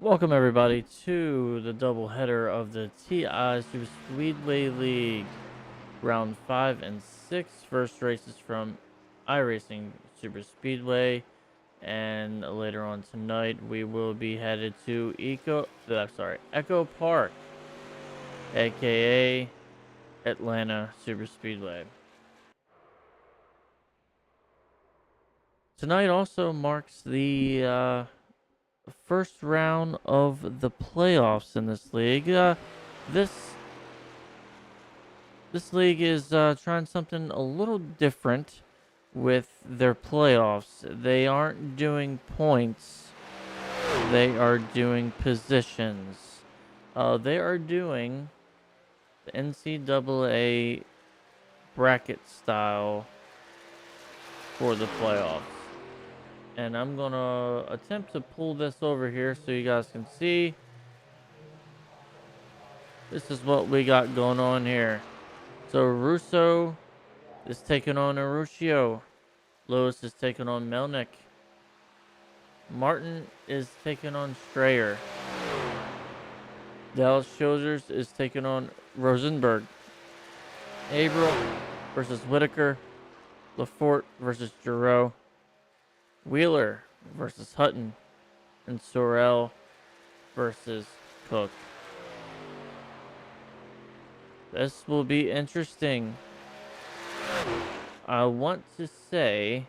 Welcome everybody to the doubleheader of the TI Super Speedway League, round 5 and 6. First races from iRacing Super Speedway, and later on tonight we will be headed to Echo Park, aka Atlanta Super Speedway. Tonight also marks the first round of the playoffs in this league. This this league is trying something a little different with their playoffs. They aren't doing points; they are doing positions. They are doing the NCAA bracket style for the playoffs. And I'm gonna attempt to pull this over here so you guys can see. This is what we got going on here. So Russo is taking on Aruscio. Lewis is taking on Melnick. Martin is taking on Strayer. Dallas Childers is taking on Rosenberg. Averill versus Whitaker. Lafort versus Giroux. Wheeler versus Hutton. And Sorel versus Cook. This will be interesting. I want to say,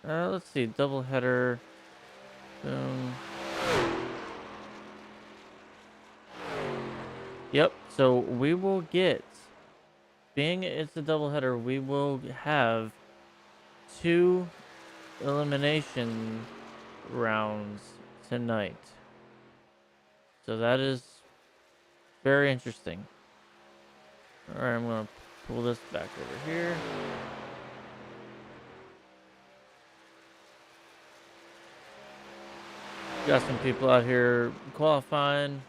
let's see, doubleheader. Yep, so we will get, being it's a doubleheader, we will have 2 elimination rounds tonight. So that is very interesting. Alright, I'm going to pull this back over here. Got some people out here qualifying.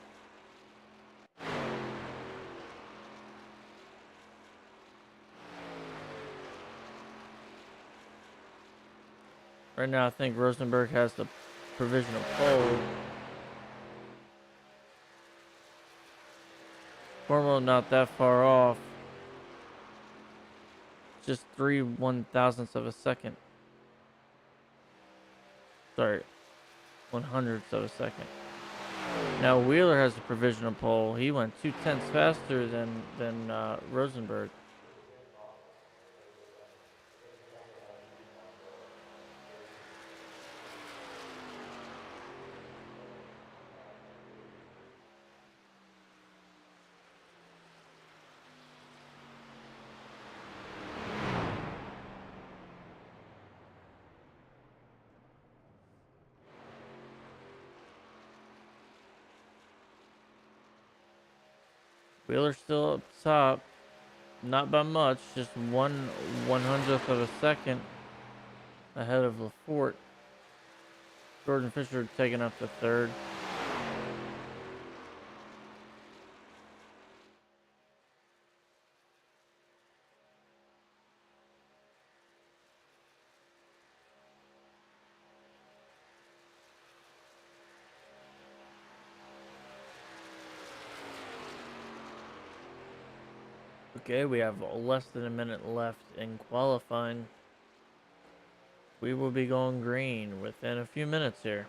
Right now, I think Rosenberg has the provisional pole. Formal not that far off. Just 3/1000ths of a second. Sorry, 100ths of a second. Now Wheeler has a provisional pole. He went 2/10 faster than Rosenberg. Wheeler still up top, not by much, just 1/100th of a second ahead of Lafort. Jordan Fisher taking up the third. Okay, we have less than a minute left in qualifying. We will be going green within a few minutes here.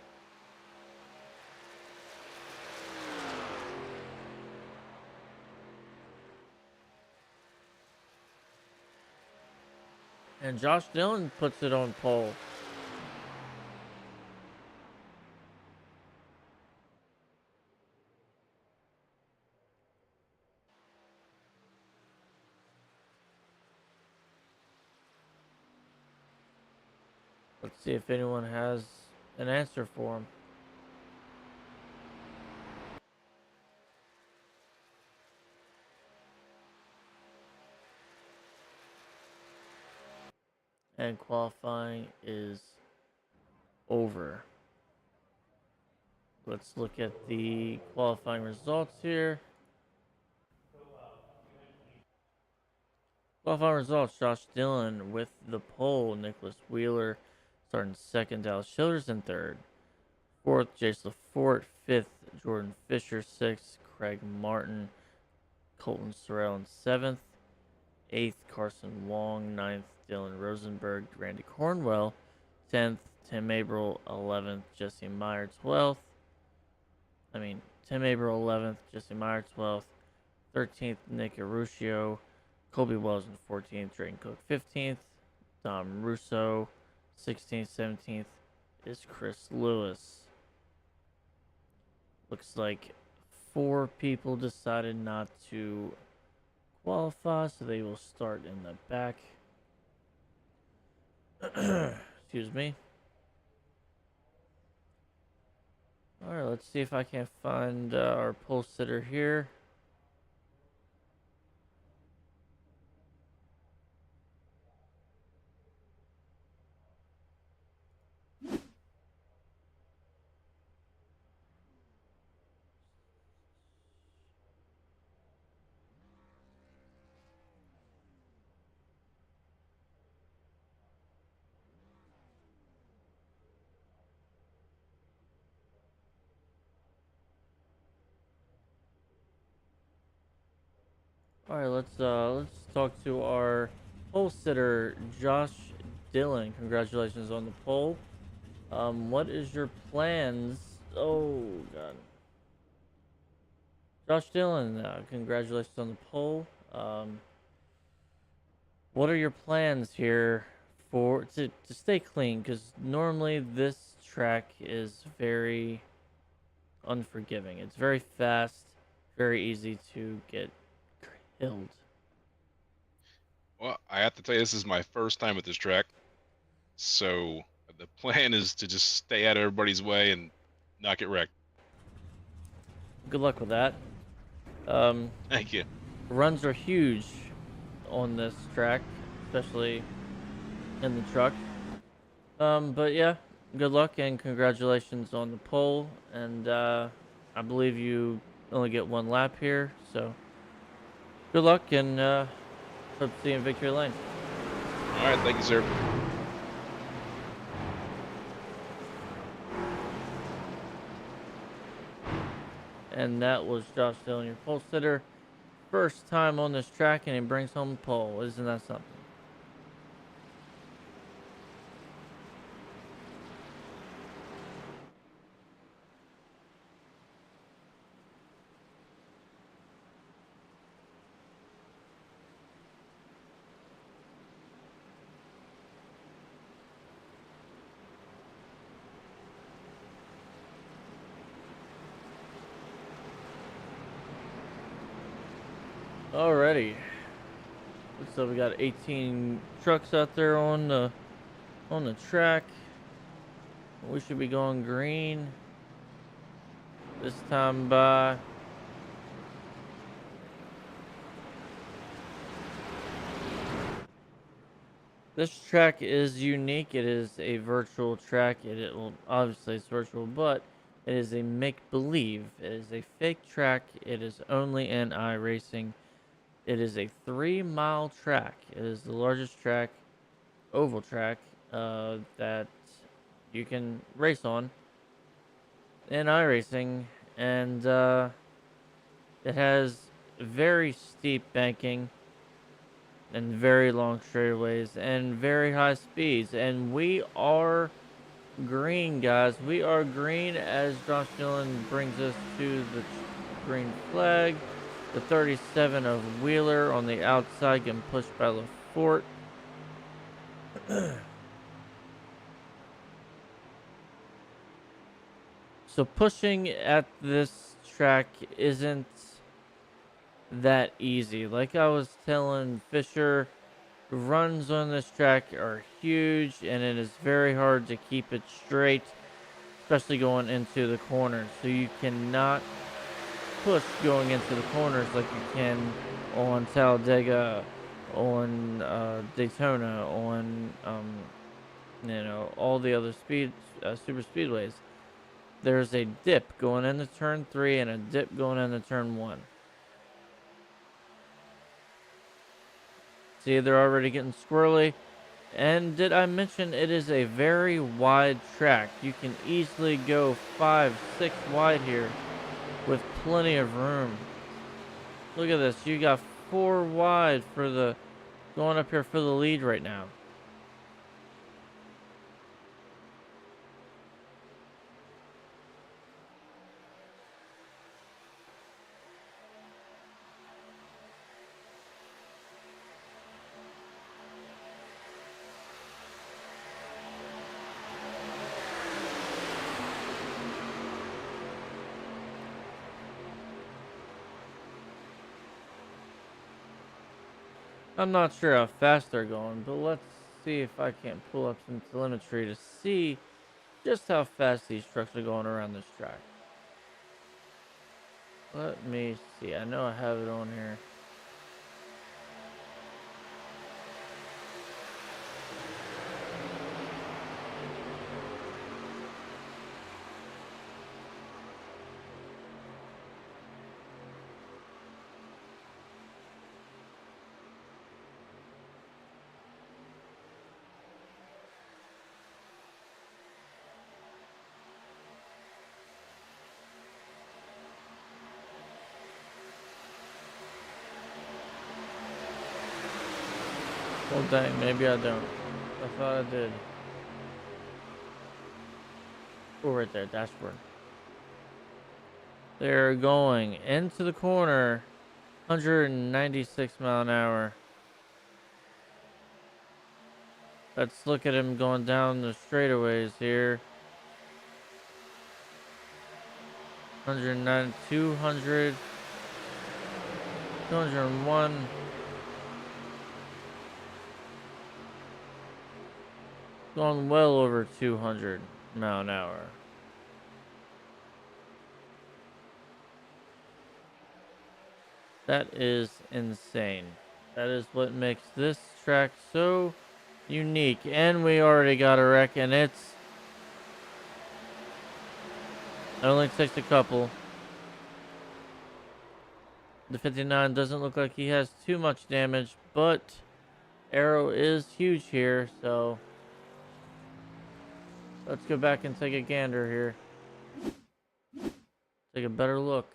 And Josh Dillon puts it on pole. Let's see if anyone has an answer for him. And qualifying is over. Let's look at the qualifying results here. Qualifying results: Josh Dillon with the pole, Nicholas Wheeler starting second, Dallas Childers in third, Fourth, Jace LaForte. Fifth, Jordan Fisher. Sixth, Craig Martin. Colton Sorrell in seventh. Eighth, Carson Wong. Ninth, Dylan Rosenberg. Randy Cornwell. 10th, Tim Averill. 11th, Jesse Meyer. 12th. Tim Averill 11th, Jesse Meyer 12th. 13th, Nick Aruscio. Colby Wells in 14th. Drayton Cook 15th. Dom Russo 16th. 17th is Chris Lewis. Looks like 4 people decided not to qualify, so they will start in the back. Excuse me. Alright, let's see if I can find our pole sitter here. All right, let's talk to our pole sitter, Josh Dillon. Congratulations on the pole. What is your plans? Oh God, Josh Dillon, congratulations on the pole. What are your plans here for to stay clean? Because normally this track is very unforgiving. It's very fast, very easy to get killed. Well, I have to tell you, this is my first time at this track, so the plan is to just stay out of everybody's way and not get wrecked. Good luck with that. Um, Thank you. Runs are huge on this track, especially in the truck. But yeah, good luck and congratulations on the pole. And I believe you only get 1 lap here, so good luck and hope to see you in victory lane. All right, thank you, sir. And that was Josh Dillon, your pole sitter. First time on this track, and he brings home the pole. Isn't that something? Alrighty. So we got 18 trucks out there on the track. We should be going green this time by. This track is unique. It is a virtual track. Well, obviously it's virtual, but it is a make-believe. It is a fake track. It is only in iRacing. It is a 3-mile track. It is the largest track, oval track, that you can race on in iRacing, and it has very steep banking and very long straightaways and very high speeds. And we are green, guys. We are green as Josh Dillon brings us to the green flag. The 37 of Wheeler on the outside getting pushed by LaForte. So pushing at this track isn't that easy. Like I was telling Fisher, runs on this track are huge and it is very hard to keep it straight, especially going into the corners. So you cannot push going into the corners like you can on Talladega, on Daytona, on all the other super speedways. There's a dip going into turn 3 and a dip going into turn 1. See, they're already getting squirrely. And did I mention it is a very wide track? You can easily go 5, 6 wide here with plenty of room. Look at this. You got 4 wide for the going up here for the lead right now. I'm not sure how fast they're going, but let's see if I can't pull up some telemetry to see just how fast these trucks are going around this track. Let me see. I know I have it on here. Well, dang, maybe I don't. I thought I did. Oh, right there, dashboard. They're going into the corner, 196 mile an hour. Let's look at him going down the straightaways here. 109, 200, 201. Going well over 200 mile an hour. That is insane. That is what makes this track so unique. And we already got a wreck, and it only takes a couple. The 59 doesn't look like he has too much damage, but Arrow is huge here, so let's go back and take a gander here. Take a better look.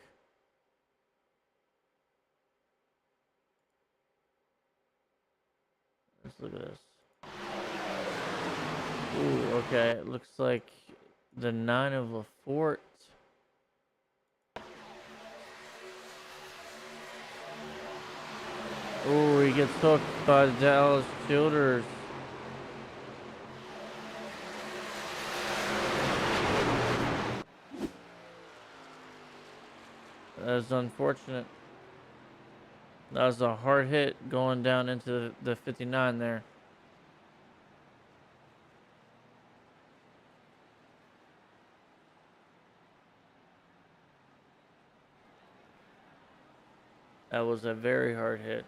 Let's look at this. Ooh, okay. It looks like the 9 of LaForte. Ooh, he gets hooked by the Dallas Childers. That's unfortunate. That was a hard hit going down into the 59 there. That was a very hard hit.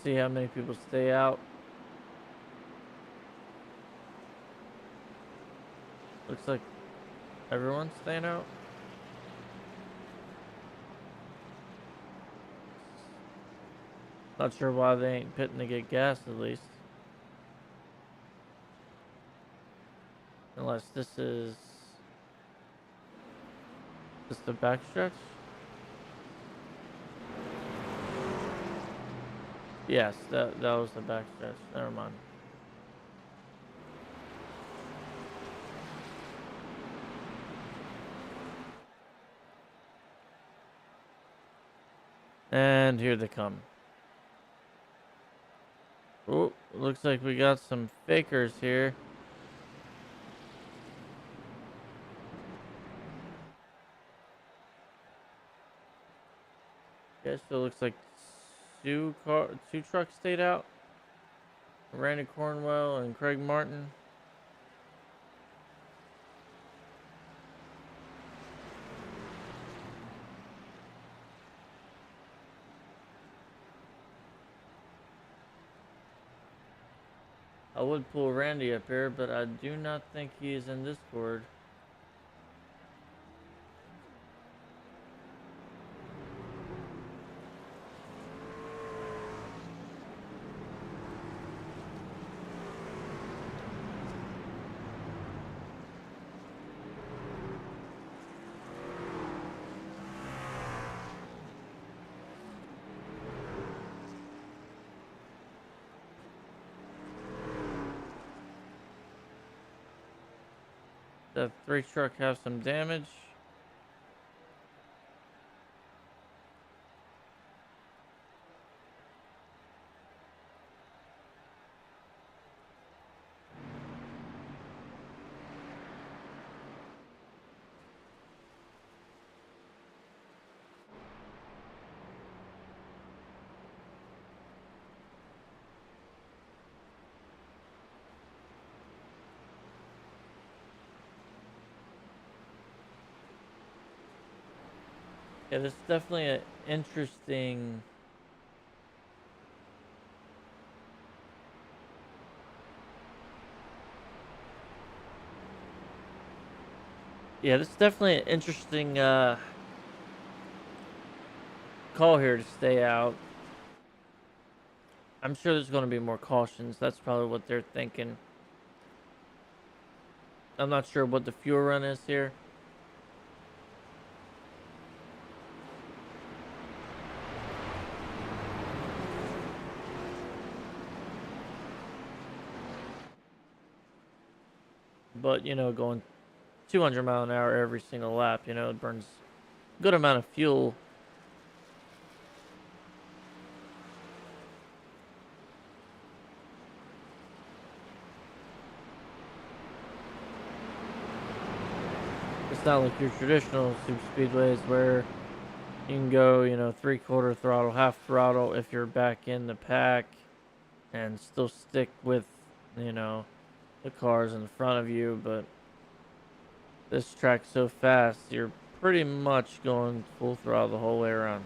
See how many people stay out. Looks like everyone's staying out. Not sure why they ain't pitting to get gas at least. Unless this is just the backstretch. Yes, that was the backstretch. Never mind. And here they come. Oh, looks like we got some fakers here. Okay, so it looks like two trucks stayed out. Randy Cornwell and Craig Martin. I I would pull Randy up here, but I do not think he is in Discord. The 3 truck have some damage. Yeah, this is definitely an interesting. Yeah, this is definitely an interesting call here to stay out. I'm sure there's going to be more cautions. That's probably what they're thinking. I'm not sure what the fuel run is here. But, going 200 mile an hour every single lap, it burns a good amount of fuel. It's not like your traditional super speedways where you can go, 3/4 throttle, half throttle if you're back in the pack and still stick with, the cars in front of you. But this track's so fast, you're pretty much going full throttle the whole way around.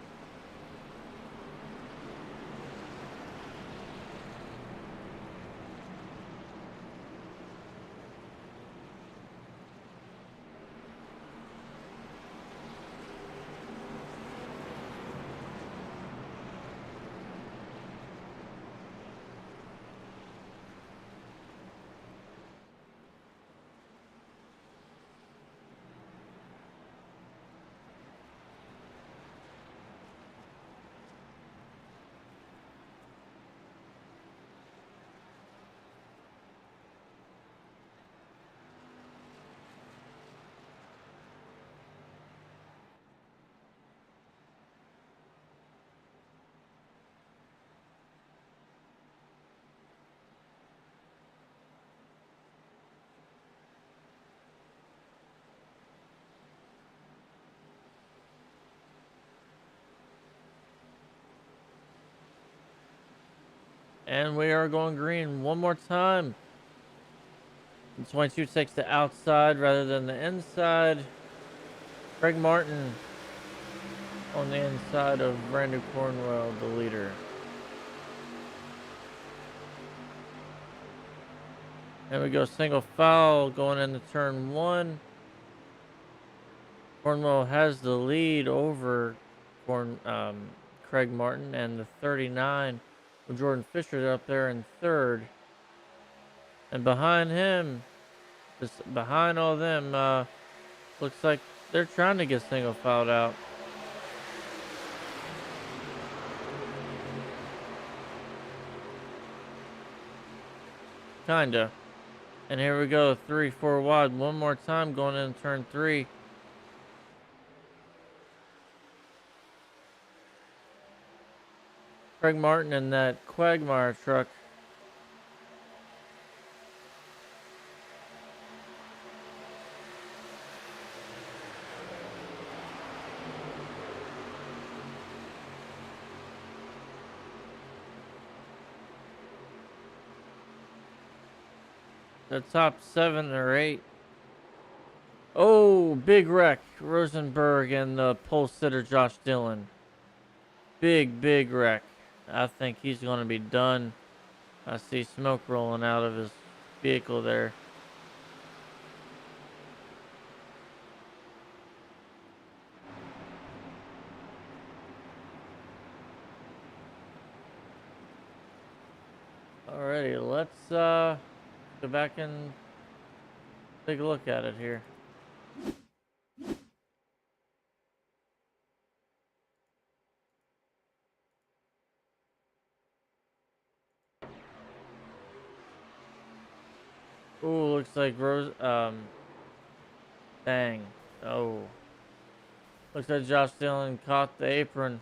And we are going green one more time. The 22 takes the outside rather than the inside. Craig Martin on the inside of Brandon Cornwell, the leader. And we go single foul going into turn 1. Cornwell has the lead over Craig Martin, and the 39 with Jordan Fisher up there in third. And behind him, just behind all them, looks like they're trying to get single fouled out. Kinda. And here we go, 3-4 wide. One more time going in turn 3. Craig Martin in that Quagmire truck. The top 7 or 8. Oh, big wreck. Rosenberg and the pole sitter Josh Dillon. Big wreck. I think he's going to be done. I see smoke rolling out of his vehicle there. Alrighty, let's go back and take a look at it here. Ooh, looks like dang. Oh. Looks like Josh Dillon caught the apron.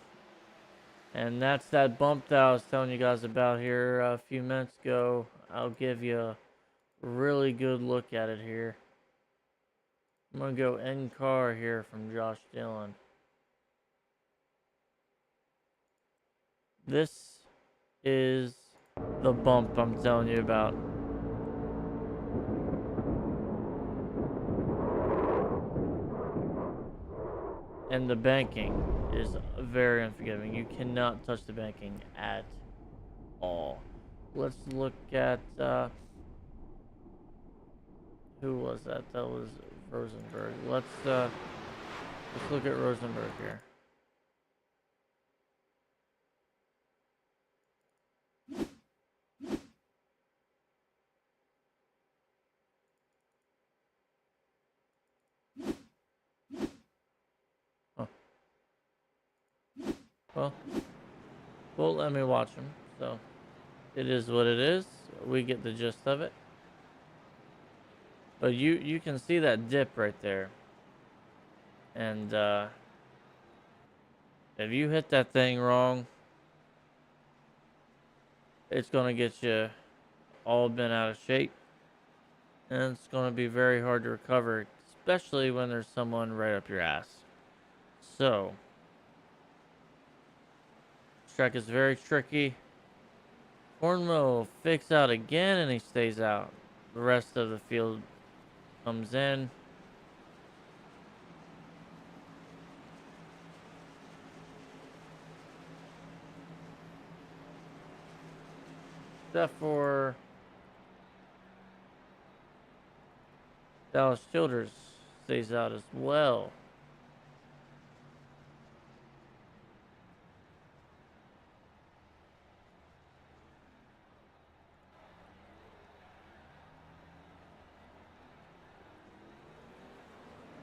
And that's that bump that I was telling you guys about here a few minutes ago. I'll give you a really good look at it here. I'm going to go in car here from Josh Dillon. This is the bump I'm telling you about. And the banking is very unforgiving. You cannot touch the banking at all. Let's look at who was that? That was Rosenberg. Let's look at Rosenberg here. Oh. Well, let me watch him. So it is what it is. We get the gist of it. But you can see that dip right there. And if you hit that thing wrong, it's gonna get you all bent out of shape. And it's gonna be very hard to recover, especially when there's someone right up your ass. So this track is very tricky. Cornwell fakes out again and he stays out. The rest of the field comes in. Except for Dallas Childers stays out as well.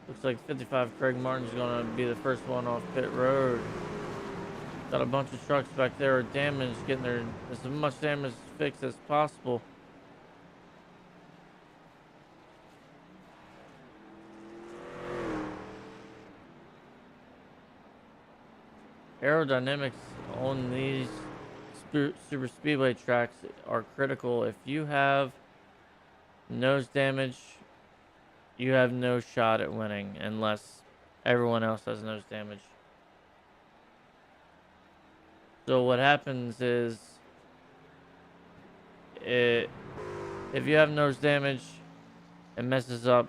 Looks like 55 Craig Martin's going to be the first one off pit road. Got a bunch of trucks back there are damaged, getting their as much damage fixed as possible. Aerodynamics on these super speedway tracks are critical. If you have nose damage, you have no shot at winning unless everyone else has nose damage. So what happens is, if you have nose damage, it messes up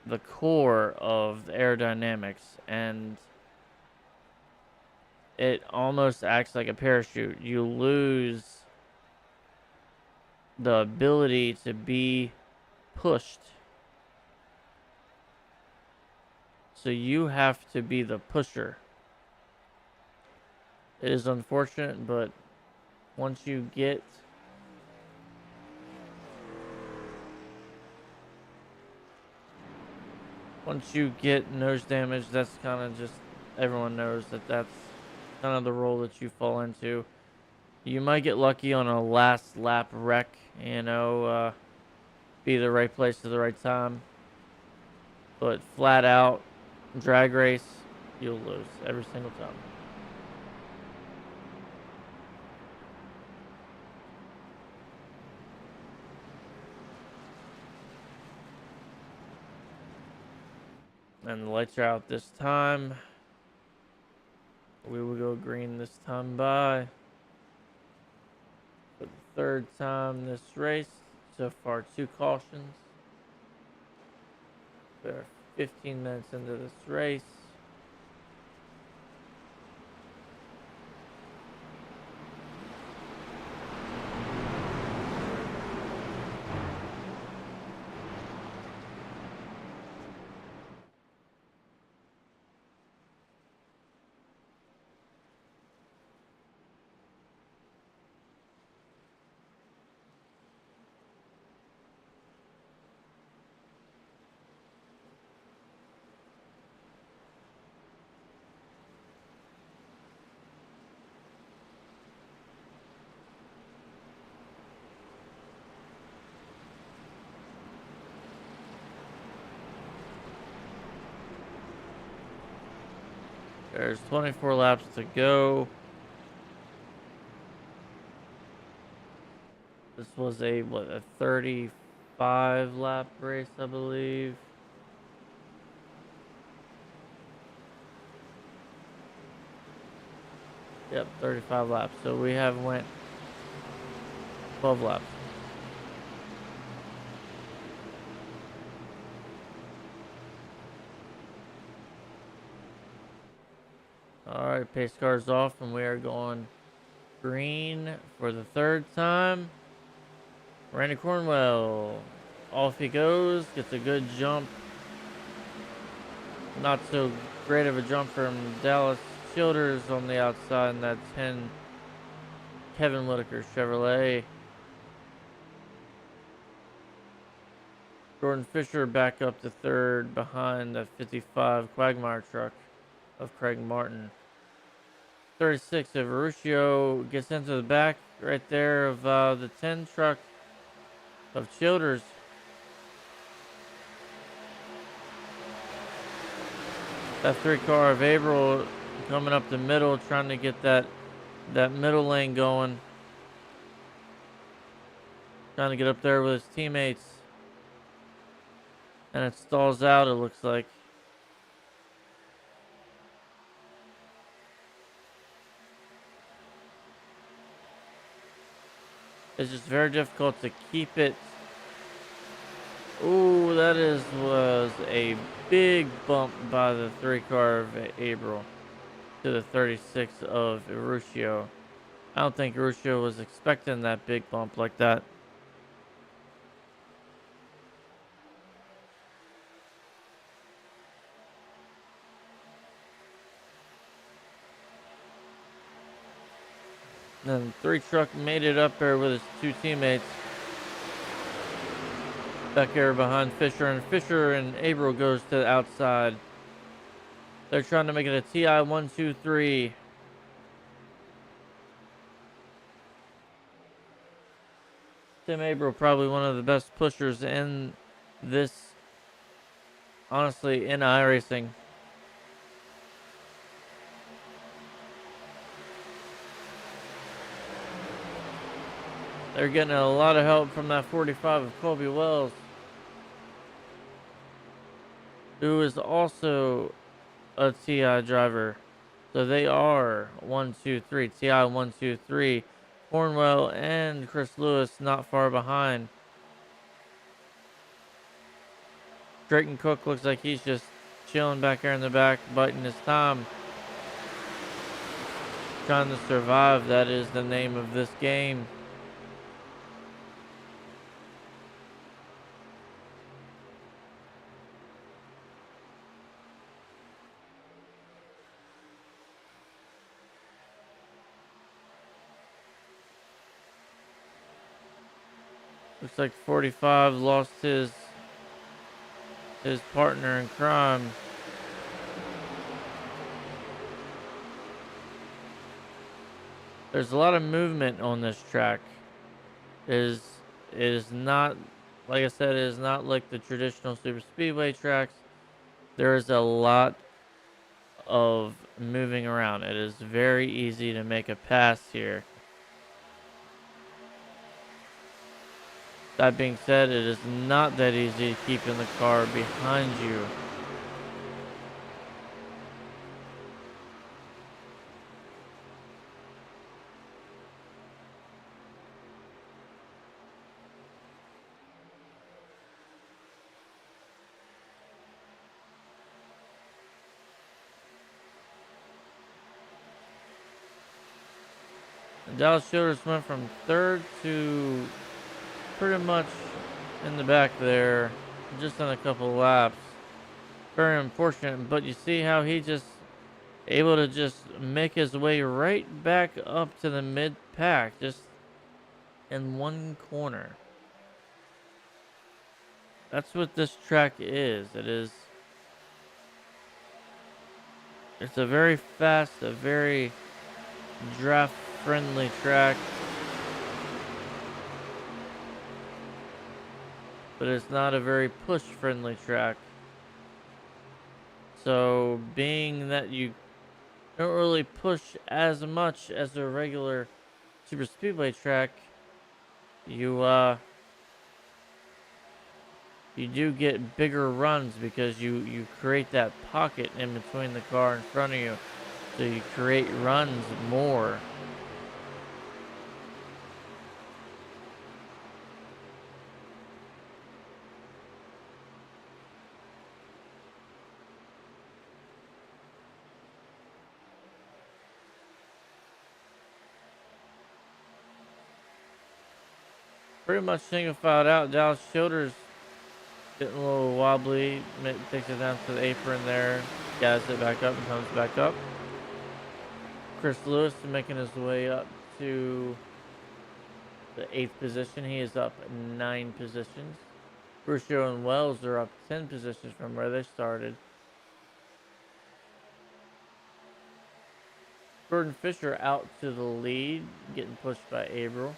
the core of the aerodynamics, and it almost acts like a parachute. You lose the ability to be pushed. So you have to be the pusher. It is unfortunate, but once you get nose damage, that's kind of just, everyone knows that that's kind of the role that you fall into. You might get lucky on a last lap wreck, be the right place at the right time. But flat out, drag race, you'll lose every single time. And the lights are out this time. We will go green this time by. For the third time this race. So far, 2 cautions. We're 15 minutes into this race. There's 24 laps to go. This was a 35 lap race, I believe. Yep, 35 laps. So we have went 12 laps. All right, pace car's off, and we are going green for the third time. Randy Cornwell, off he goes, gets a good jump. Not so great of a jump from Dallas Childers on the outside in that 10 Kevin Whitaker Chevrolet. Jordan Fisher back up to third behind the 55 Quagmire truck of Craig Martin. 36 of Ruscio gets into the back right there of the 10 truck of Childers. That 3 car of Averill coming up the middle, trying to get that middle lane going. Trying to get up there with his teammates. And it stalls out, it looks like. It's just very difficult to keep it. Ooh, was a big bump by the 3 car of Averill to the 36 of Ruscio. I don't think Ruscio was expecting that big bump like that. Then 3 truck made it up there with his 2 teammates. Back there behind Fisher, and Fisher and Averill goes to the outside. They're trying to make it a TI 1-2-3. Tim Averill, probably one of the best pushers in this, honestly, in iRacing. They're getting a lot of help from that 45 of Colby Wells, who is also a TI driver. So they are 1-2-3, TI 1-2-3. Cornwell and Chris Lewis not far behind. Drayton Cook looks like he's just chilling back there in the back, biting his time. Trying to survive, that is the name of this game. Looks like 45 lost his partner in crime. There's a lot of movement on this track. It is not, like I said, it is not like the traditional super speedway tracks. There is a lot of moving around. It is very easy to make a pass here. That being said, it is not that easy keeping the car behind you. Dallas Childers went from third to pretty much in the back there, just in a couple of laps. Very unfortunate, but you see how he just able to just make his way right back up to the mid pack, just in one corner. That's what this track is. It's a very fast, a very draft friendly track, but it's not a very push friendly track. So being that you don't really push as much as a regular super speedway track. You do get bigger runs because you create that pocket in between the car in front of you, so you create runs more. Pretty much single filed out. Dallas Childers getting a little wobbly. Takes it down to the apron there. Guys it back up and comes back up. Chris Lewis is making his way up to the 8th position. He is up 9 positions. Ruscio and Wells are up 10 positions from where they started. Jordan Fisher out to the lead, getting pushed by Averill.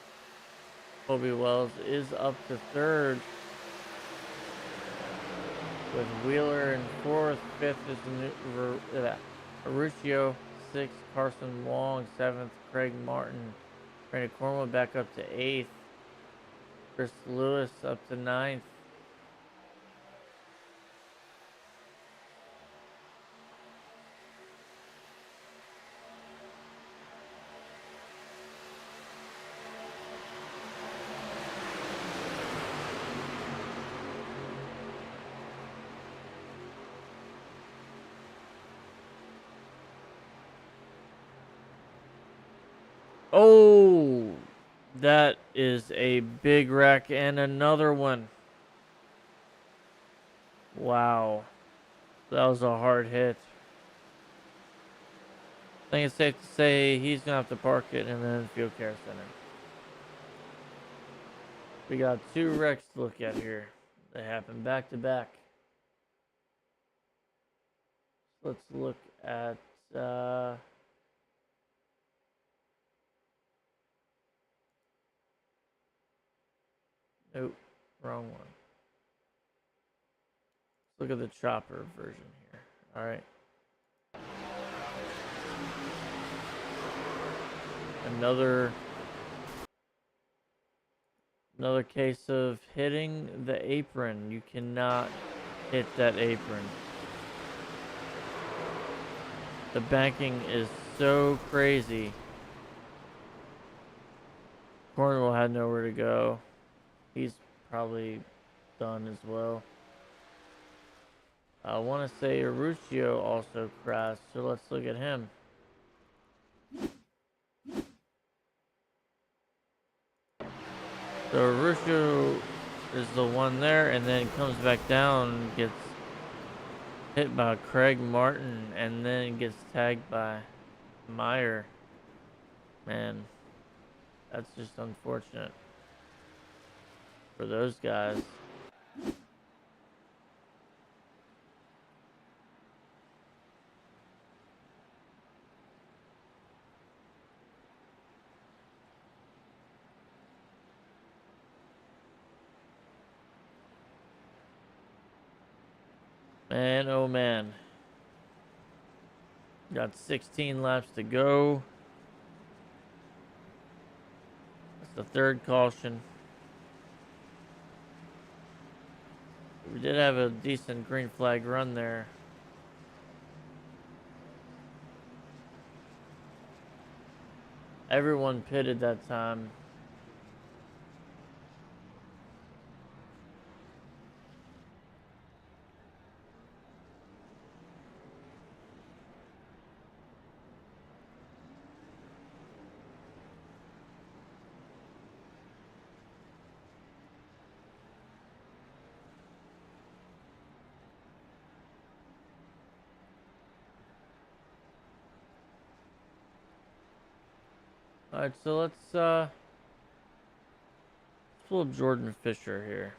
Colby Wells is up to 3rd, with Wheeler in 4th. 5th is Ruscio. 6th, Carson Long. 7th, Craig Martin. Randy Cornwell back up to 8th. Chris Lewis up to 9th. Oh, that is a big wreck and another one. Wow. That was a hard hit. I think it's safe to say he's going to have to park it in the Field Care Center. We got 2 wrecks to look at here. They happen back to back. Let's look at nope, wrong one. Let's look at the chopper version here. All right. Another case of hitting the apron. You cannot hit that apron. The banking is so crazy. Cornwell had nowhere to go. He's probably done as well. I want to say Ruscio also crashed, so let's look at him. So Ruscio is the one there, and then comes back down, gets hit by Craig Martin, and then gets tagged by Meyer. Man, that's just unfortunate for those guys. Man, oh man. Got 16 laps to go. That's the 3rd caution. We did have a decent green flag run there. Everyone pitted that time. Alright, so let's pull up Jordan Fisher here.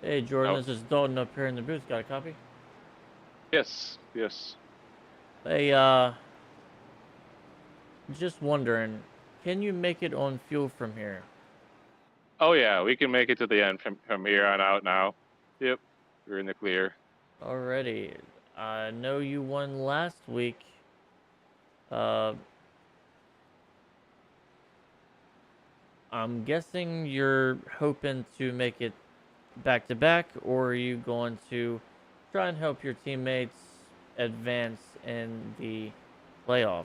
Hey, Jordan, Oh, this is Dalton up here in the booth. Got a copy? yes, yes. Hey, just wondering, can you make it on fuel from here? Oh yeah, we can make it to the end from here on out now. Yep, we're in the clear. Alrighty. I know you won last week. Uh, I'm guessing you're hoping to make it back to back, or are you going to try and help your teammates advance in the playoffs?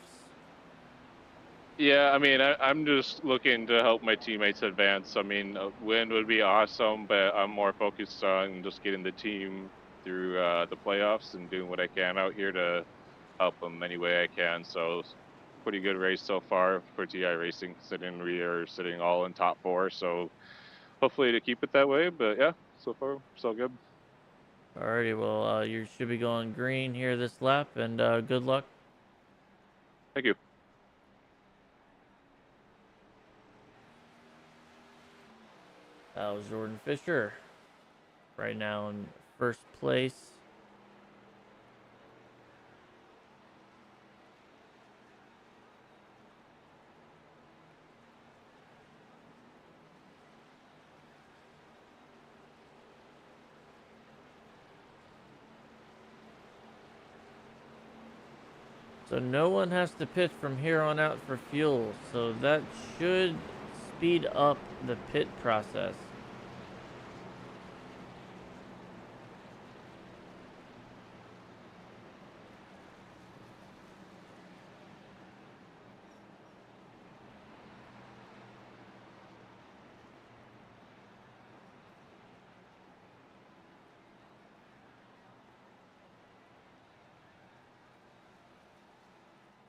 Yeah, I mean, I'm just looking to help my teammates advance. I mean, a win would be awesome, but I'm more focused on just getting the team through the playoffs and doing what I can out here to help them any way I can. So, pretty good race so far for TI Racing, considering we are sitting all in top four. So, hopefully to keep it that way. But yeah, so far so good. Alrighty, well, you should be going green here this lap, and good luck. Thank you. That was Jordan Fisher right now in first place. So no one has to pit from here on out for fuel, so that should speed up the pit process.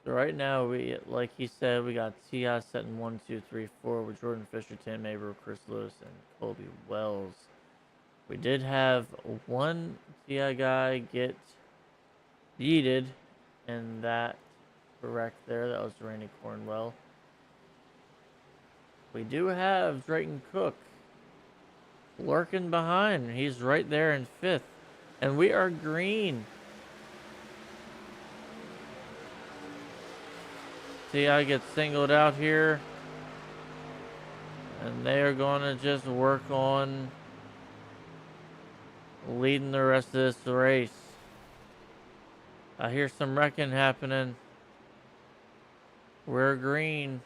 So right now, like he said, we got Ti setting 1, 2, 3, 4 with Jordan Fisher, Tim Abel, Chris Lewis, and Colby Wells. We did have one Ti guy get yeeted, and that wreck there. That was Randy Cornwell. We do have Drayton Cook lurking behind. He's right there in fifth, and we are green. Ti gets singled out here, and they are going to just work on leading the rest of this race. I hear some wrecking happening. We're green.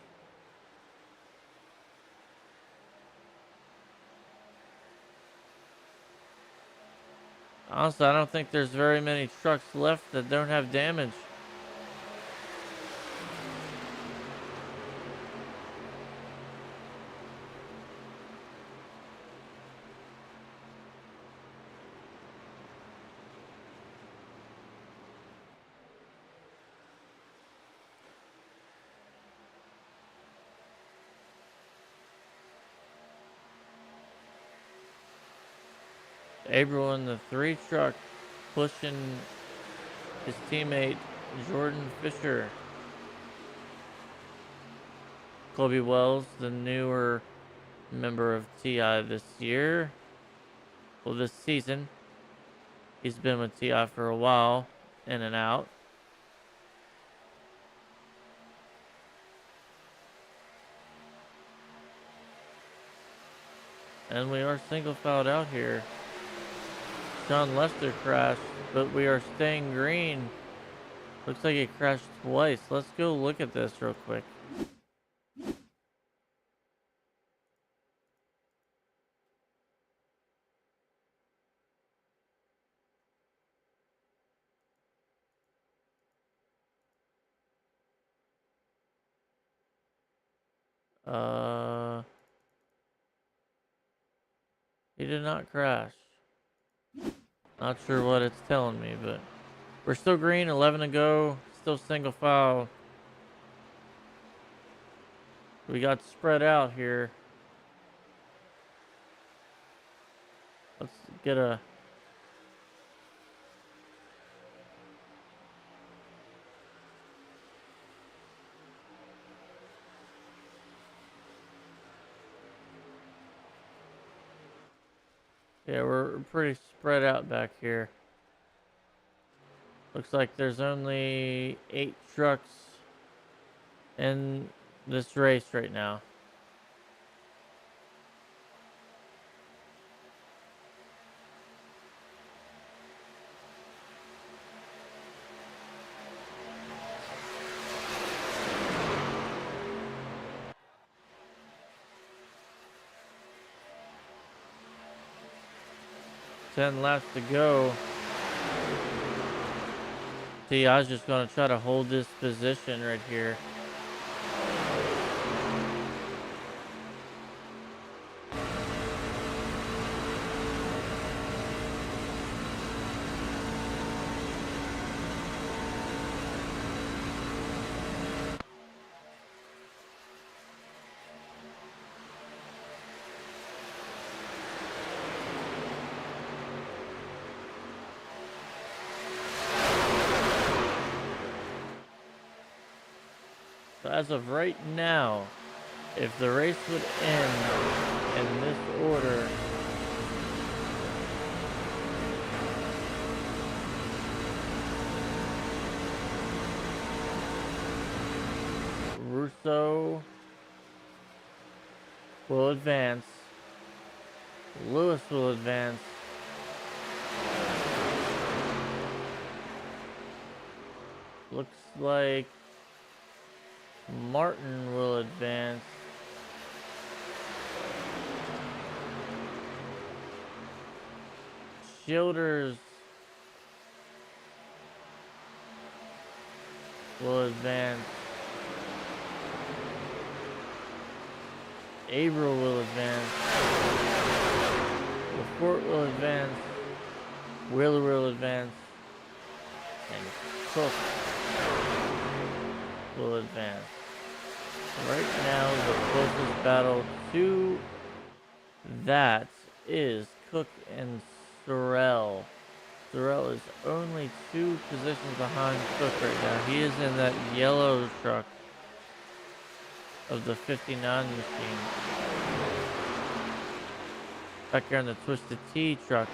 Honestly, I don't think there's very many trucks left that don't have damage. April in the 3 truck pushing his teammate Jordan Fisher. Colby Wells, the newer member of TI this year. Well, this season. He's been with TI for a while, in and out. And we are single filed out here. John Lester crashed, but we are staying green. Looks like it crashed twice. Let's go look at this real quick. Uh, he did not crash. Not sure what it's telling me, but we're still green, 11 to go, still single file. We got spread out here. Let's get a... Yeah, we're pretty spread out back here. Looks like there's only 8 trucks in this race right now. Ten laps to go. See, I was just gonna try to hold this position right here. So as of right now, if the race would end in this order, Russo will advance, Lewis will advance, looks like Martin will advance. Childers will advance. Averill will advance. LaForte will advance. Wheeler will advance. And Cook will advance. Right now, the closest battle to that is Cook and Sorrell. Sorrell is only 2 positions behind Cook right now. He is in that yellow truck of the 59 machine. Back here in the Twisted T truck.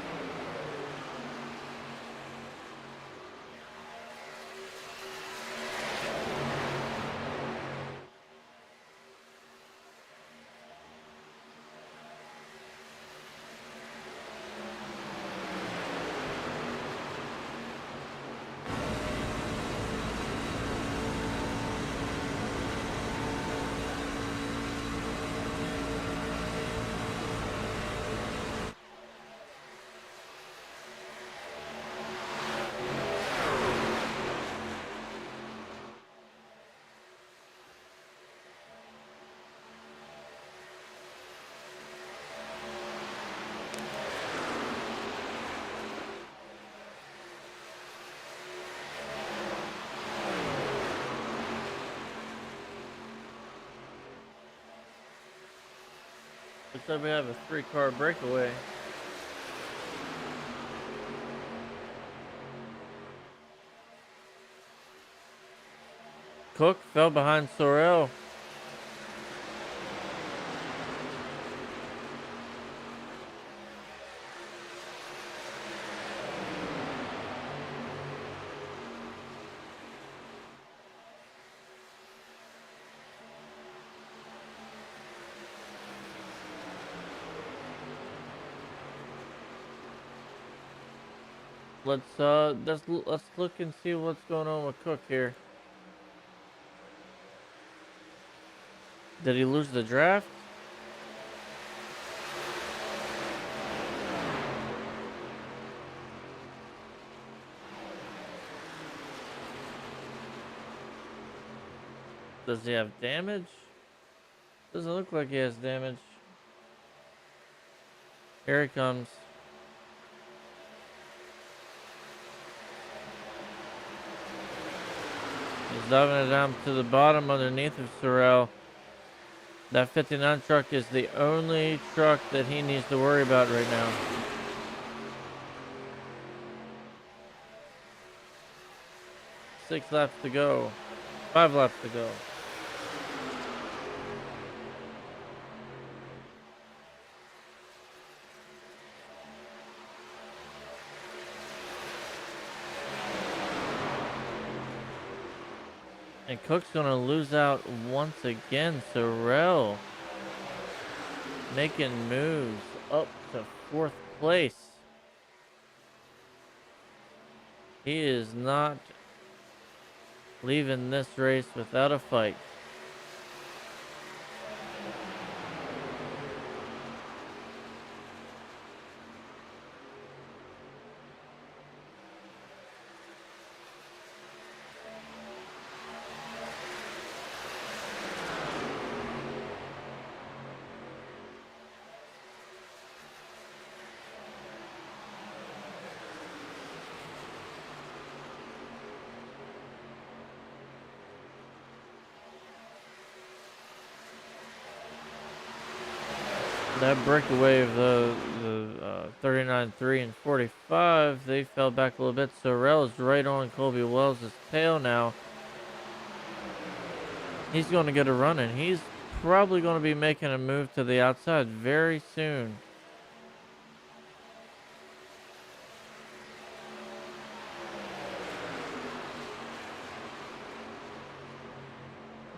Looks like we have a 3-car breakaway. Cook fell behind Sorrell. Let's look and see what's going on with Cook here. Did he lose the draft? Does he have damage? Doesn't look like he has damage. Here he comes. He's diving it down to the bottom underneath of Sorrell. That 59 truck is the only truck that he needs to worry about right now. Six laps to go. 5 laps to go. And Cook's going to lose out once again. Sorrell making moves up to 4th place. He is not leaving this race without a fight. That breakaway of the 39-3 and 45, they fell back a little bit. Sorrell is right on Colby Wells' tail now. He's going to get a run, and he's probably going to be making a move to the outside very soon.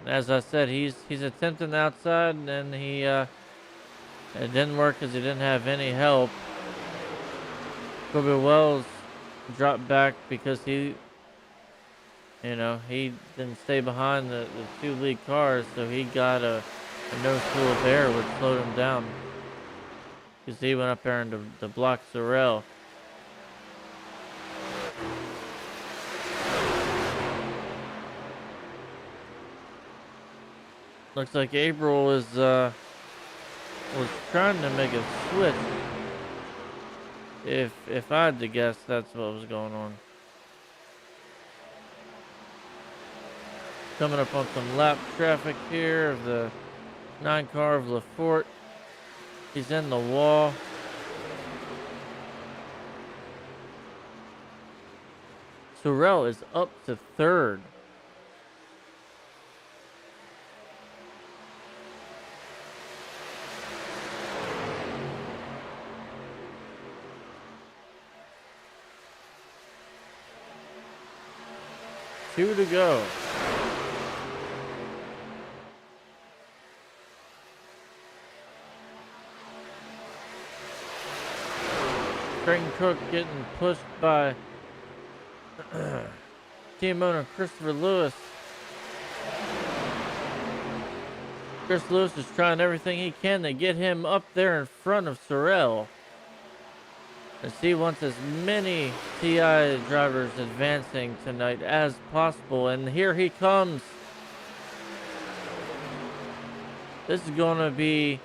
As I said, he's attempting the outside, and it didn't work because he didn't have any help. Colby Wells dropped back because he didn't stay behind the 2 lead cars, so he got a nose full of air, which slowed him down. Because he went up there and to block Sorrell. Looks like April was trying to make a switch. If I had to guess, that's what was going on. Coming up on some lap traffic here of the 9 car of Lafort. He's in the wall. Sorrell is up to 3rd. Two to go. Creighton Cook getting pushed by team owner Christopher Lewis. Chris Lewis is trying everything he can to get him up there in front of Sorrell, as he wants as many TI drivers advancing tonight as possible. And here he comes. This is going to be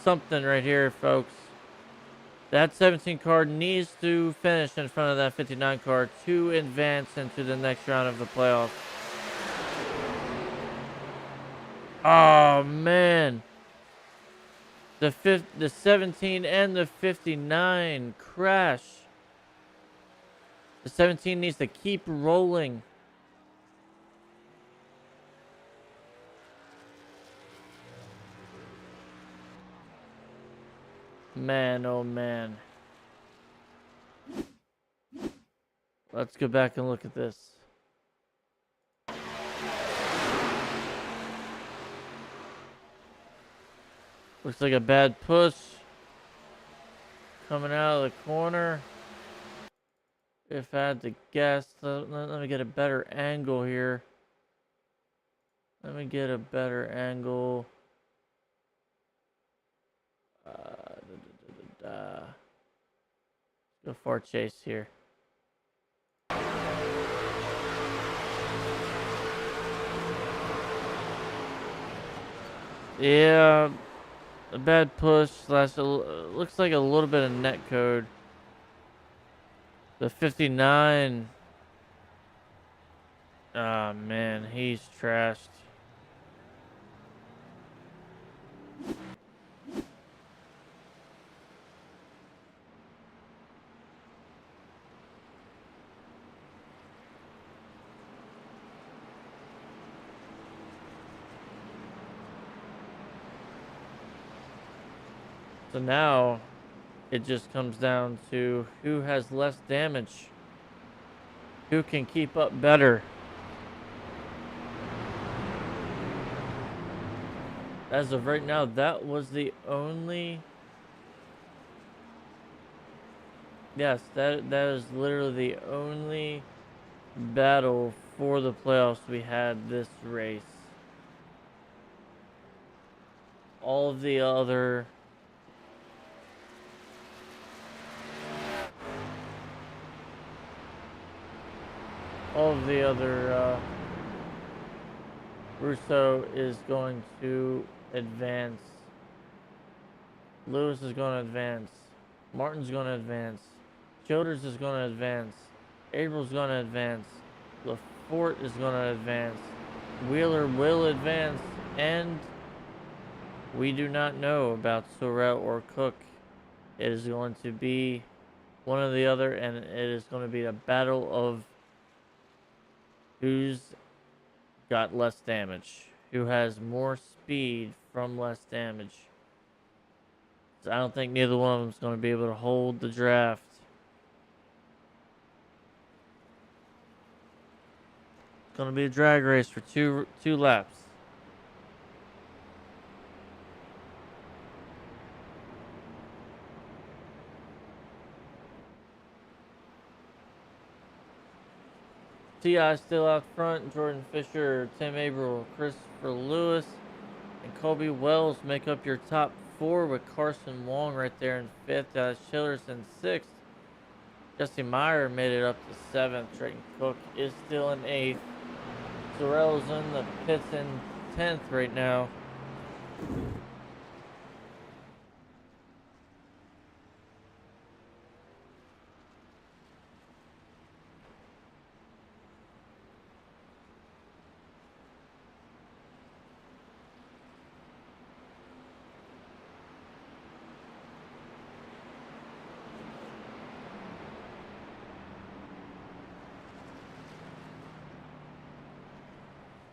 something right here, folks. That 17 car needs to finish in front of that 59 car to advance into the next round of the playoffs. Oh, man. The 17 and the 59 crash. The 17 needs to keep rolling. Man, oh man. Let's go back and look at this. Looks like a bad push coming out of the corner. If I had to guess, let me get a better angle here. Let me get a better angle. Go for chase here. Yeah, a bad push slash looks like a little bit of net code. The 59. Ah, man, he's trashed. So now it just comes down to who has less damage, who can keep up better. As of right now, that was the only. Yes, that is literally the only battle for the playoffs we had this race. All of the other Russo is going to advance. Lewis is going to advance. Martin's going to advance. Childers is going to advance. April's going to advance. LaForte is going to advance. Wheeler will advance. And we do not know about Sorrell or Cook. It is going to be one or the other, and it is going to be a battle of who's got less damage, who has more speed from less damage. So I don't think neither one of them is going to be able to hold the draft. It's going to be a drag race for two laps. T.I. still out front. Jordan Fisher, Tim Averill, Christopher Lewis, and Colby Wells make up your top four, with Carson Wong right there in fifth. Schillers in sixth. Jesse Meyer made it up to seventh. Trayton Cook is still in eighth. Sorrell's in the pits in 10th right now.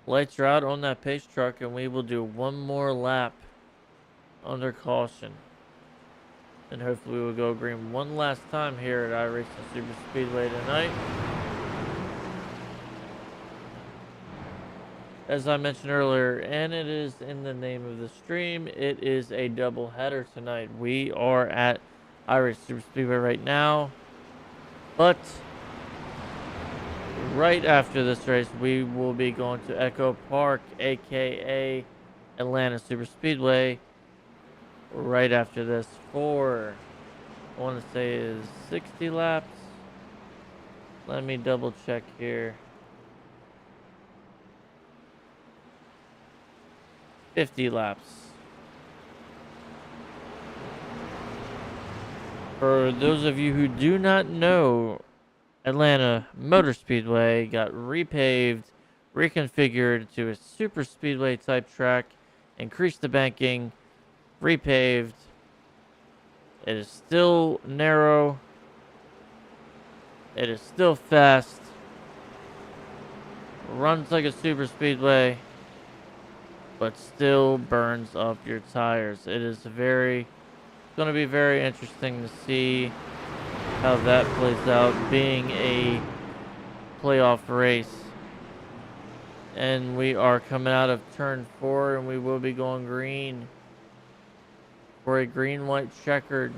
Lights are out on that pace truck, and we will do one more lap under caution. And hopefully we will go green one last time here at iRacing Super Speedway tonight. As I mentioned earlier, and it is in the name of the stream, it is a double header tonight. We are at iRacing Super Speedway right now, but right after this race, we will be going to Echo Park, aka Atlanta Super Speedway. Right after this, for I want to say is 60 laps. Let me double check here. 50 laps. For those of you who do not know, Atlanta Motor Speedway got repaved, reconfigured to a super speedway type track, increased the banking, repaved. It is still narrow. It is still fast. Runs like a super speedway, but still burns up your tires. It is going to be very interesting to see how that plays out, being a playoff race. And we are coming out of turn 4, and we will be going green for a green-white checkered.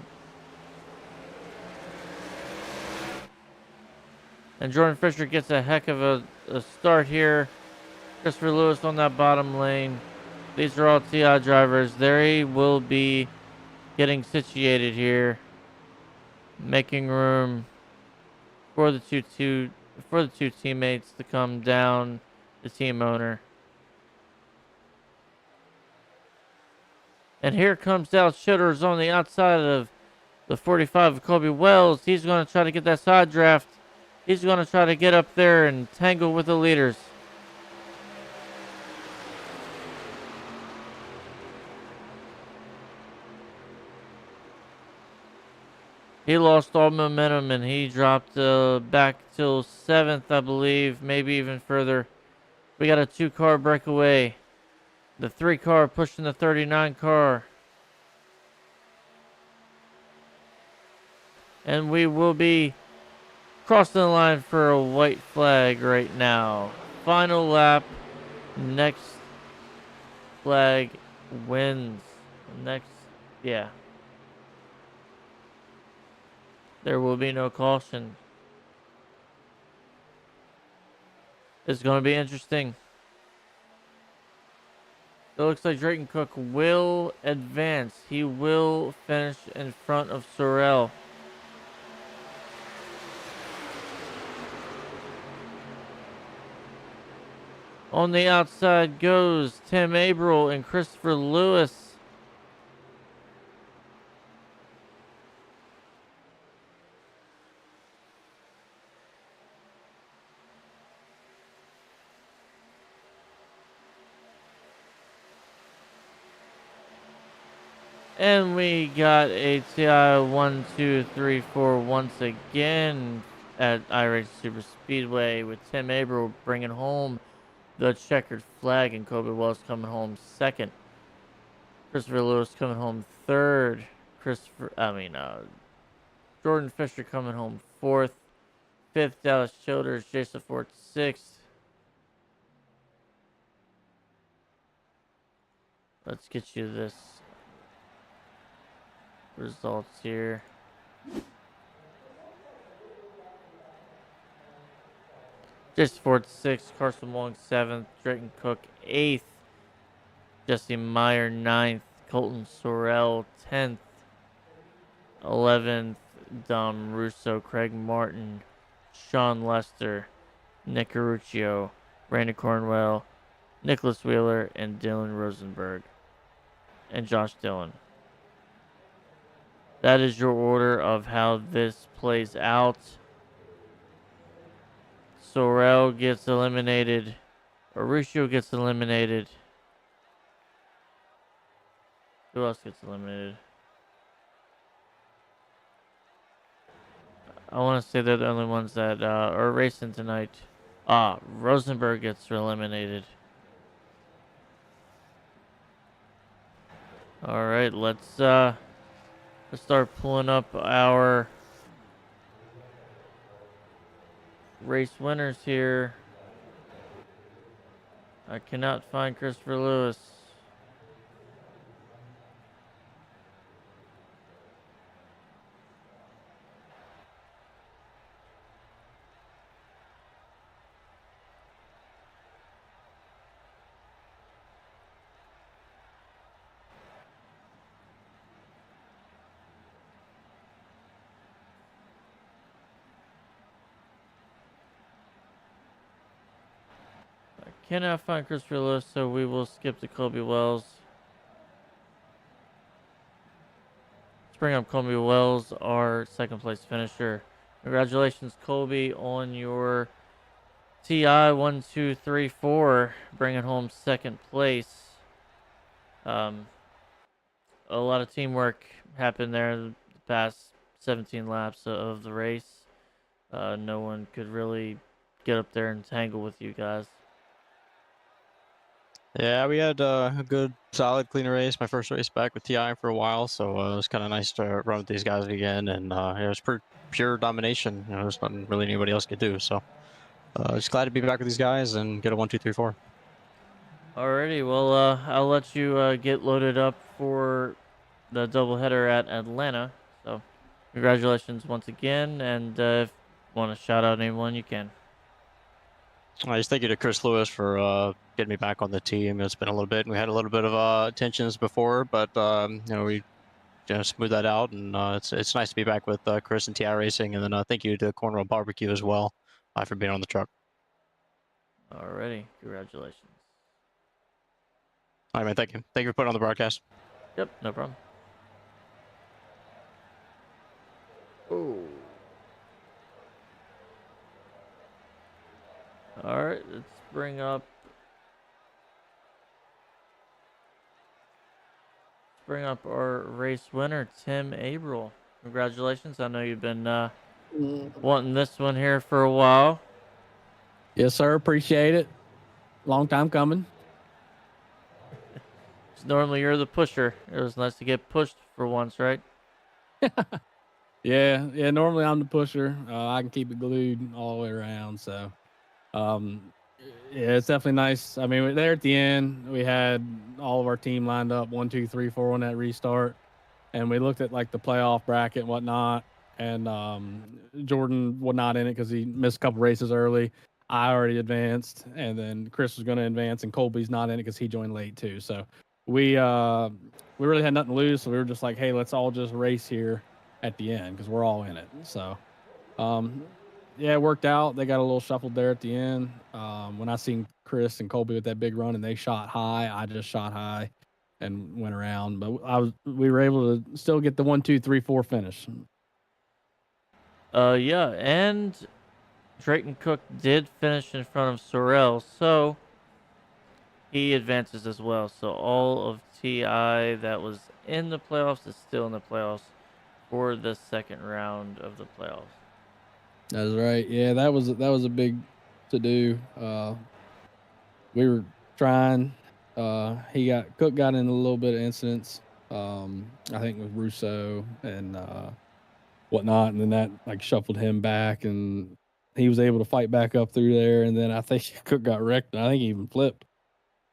And Jordan Fisher gets a heck of a start here. Christopher Lewis on that bottom lane. These are all TI drivers. They will be getting situated here, making room for the two teammates to come down the team owner. And here comes Dallas Childers on the outside of the 45 of Colby Wells. He's going to try to get that side draft. He's going to try to get up there and tangle with the leaders. He lost all momentum, and he dropped back till 7th, I believe, maybe even further. We got a 2-car breakaway. The 3-car pushing the 39 car. And we will be crossing the line for a white flag right now. Final lap. Next flag wins. Next, yeah. There will be no caution. It's going to be interesting. It looks like Drayton Cook will advance. He will finish in front of Sorrell. On the outside goes Tim Averill and Christopher Lewis. And we got a TI 1, 2, 3, 4 once again at iRace Super Speedway with Tim Averill bringing home the checkered flag and Kobe Wells coming home second. Christopher Lewis coming home third. Jordan Fisher coming home fourth. Fifth, Dallas Childers. Jason Ford sixth. Let's get you this results here. Jason Ford sixth. Carson Wong seventh. Drayton Cook eighth. Jesse Meyer ninth. Colton Sorrell 10th. 11th, Dom Russo, Craig Martin, Sean Lester, Nick Caruccio, Randy Cornwell, Nicholas Wheeler, and Dylan Rosenberg, and Josh Dillon. That is your order of how this plays out. Sorrell gets eliminated. Mauricio gets eliminated. Who else gets eliminated? I want to say they're the only ones that are racing tonight. Rosenberg gets eliminated. All right, let's start pulling up our race winners here. I cannot find Christopher Lewis. Cannot find Christopher Lewis, so we will skip to Colby Wells. Let's bring up Colby Wells, our second place finisher. Congratulations, Colby, on your TI 1, 2, 3, 4, bringing home second place. A lot of teamwork happened there the past 17 laps of the race. No one could really get up there and tangle with you guys. Yeah, we had a good, solid, clean race. My first race back with TI for a while, so it was kind of nice to run with these guys again. And it was pure domination. There's nothing really anybody else could do. So just glad to be back with these guys and get a 1, 2, 3, 4. Alrighty, well, I'll let you get loaded up for the doubleheader at Atlanta. So, congratulations once again, and if you want to shout out anyone, you can. I just thank you to Chris Lewis for getting me back on the team. It's been a little bit, and we had a little bit of tensions before, but we smoothed that out, and it's nice to be back with Chris and TI Racing. And then thank you to Cornwall Barbecue as well for being on the truck. Alrighty, congratulations. All right, man. Thank you. Thank you for putting on the broadcast. Yep, no problem. Oh. All right, let's bring up our race winner, Tim Averill. Congratulations! I know you've been wanting this one here for a while. Yes, sir. Appreciate it. Long time coming. Normally you're the pusher. It was nice to get pushed for once, right? Yeah. Normally I'm the pusher. I can keep it glued all the way around. So, Yeah, it's definitely nice. I mean, there at the end, we had all of our team lined up 1, 2, 3, 4 on that restart, and we looked at like the playoff bracket and whatnot. And Jordan was not in it because he missed a couple races early. I already advanced, and then Chris was going to advance, and Colby's not in it because he joined late too. So we really had nothing to lose, so we were just like, hey, let's all just race here at the end because we're all in it. So um, yeah, it worked out. They got a little shuffled there at the end. When I seen Chris and Colby with that big run and they shot high, I just shot high and went around. But we were able to still get the 1, 2, 3, 4 finish. Yeah, and Drayton Cook did finish in front of Sorrell, so he advances as well. So all of TI that was in the playoffs is still in the playoffs for the second round of the playoffs. That's right. Yeah, that was a big to do. We were trying. Cook got in a little bit of incidents. I think with Russo and whatnot, and then that like shuffled him back, and he was able to fight back up through there. And then I think Cook got wrecked. I think he even flipped.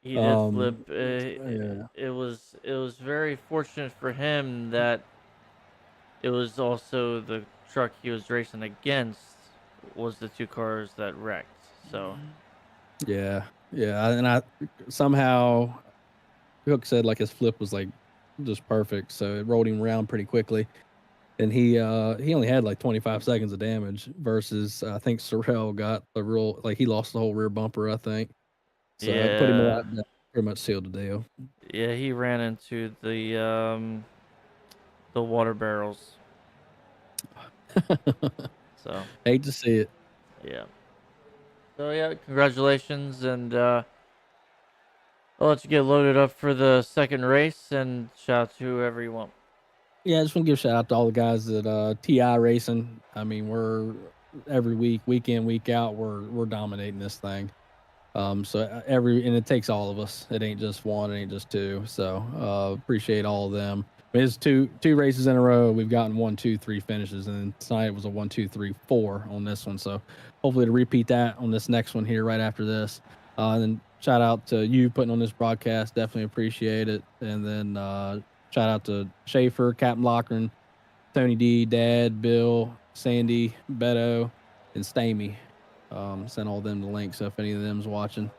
He did flip. Yeah. It was very fortunate for him that it was also the truck he was racing against was the two cars that wrecked. So Yeah, and I somehow Cook said like his flip was like just perfect, so it rolled him around pretty quickly. And he only had like 25 seconds of damage versus I think Sorrell got the real like he lost the whole rear bumper, I think. So it put him a yeah, lot down, pretty much sealed the deal. yeah, he ran into the water barrels. So Hate to see it. yeah. So yeah, congratulations, and I'll let you get loaded up for the second race, and shout out to whoever you want. Yeah, I just want to give a shout out to all the guys at TI Racing. I mean, we're every week in, week out, we're dominating this thing. So and it takes all of us. It ain't just one, it ain't just two. So appreciate all of them. I mean, it's two races in a row. We've gotten 1, 2, 3 finishes, and tonight was a 1, 2, 3, 4 on this one. So hopefully to repeat that on this next one here right after this. And then shout out to you putting on this broadcast. Definitely appreciate it. And then shout out to Schaefer, Captain Lochran, Tony D, Dad, Bill, Sandy, Beto, and Stamey. Sent all them the links if any of them's watching.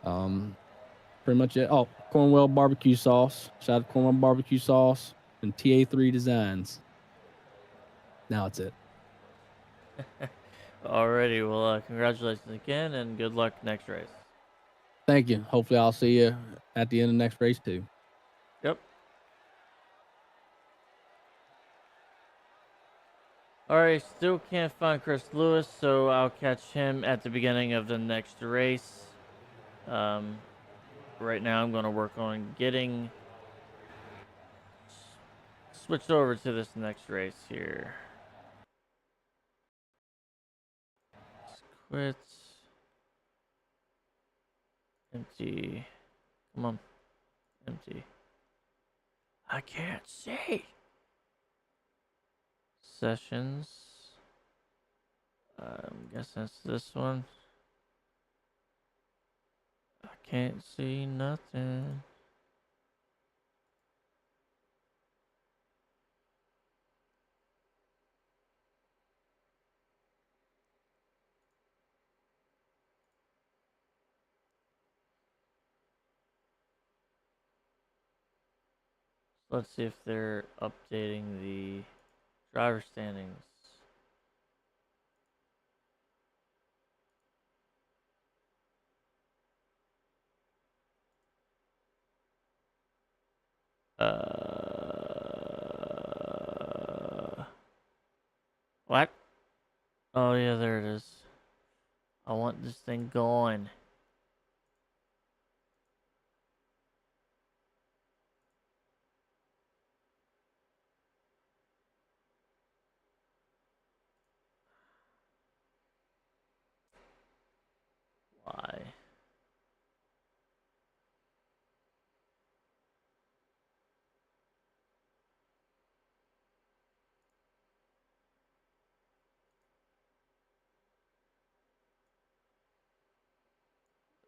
Pretty much it. Oh, Cornwell barbecue sauce. Shout out to Cornwell barbecue sauce and TA3 Designs. Now it's it. Alrighty, well, congratulations again, and good luck next race. Thank you. Hopefully, I'll see you at the end of the next race too. Yep. Alright, still can't find Chris Lewis, so I'll catch him at the beginning of the next race. Right now I'm going to work on getting switched over to this next race here. Quit. Empty. Come on. Empty. I can't see. Sessions. I'm guessing it's this one. I can't see nothing. Let's see if they're updating the driver standings. What? Oh yeah, there it is. I want this thing going. Why?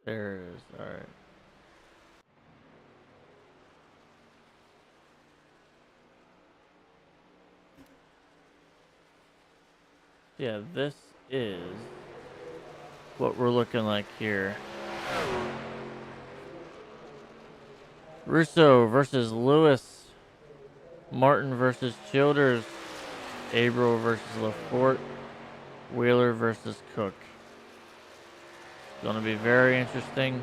There it is. All right. Yeah, this is what we're looking like here. Russo versus Lewis. Martin versus Childers. Averill versus Lafort. Wheeler versus Cook. It's going to be very interesting.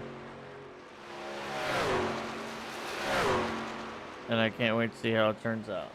And I can't wait to see how it turns out.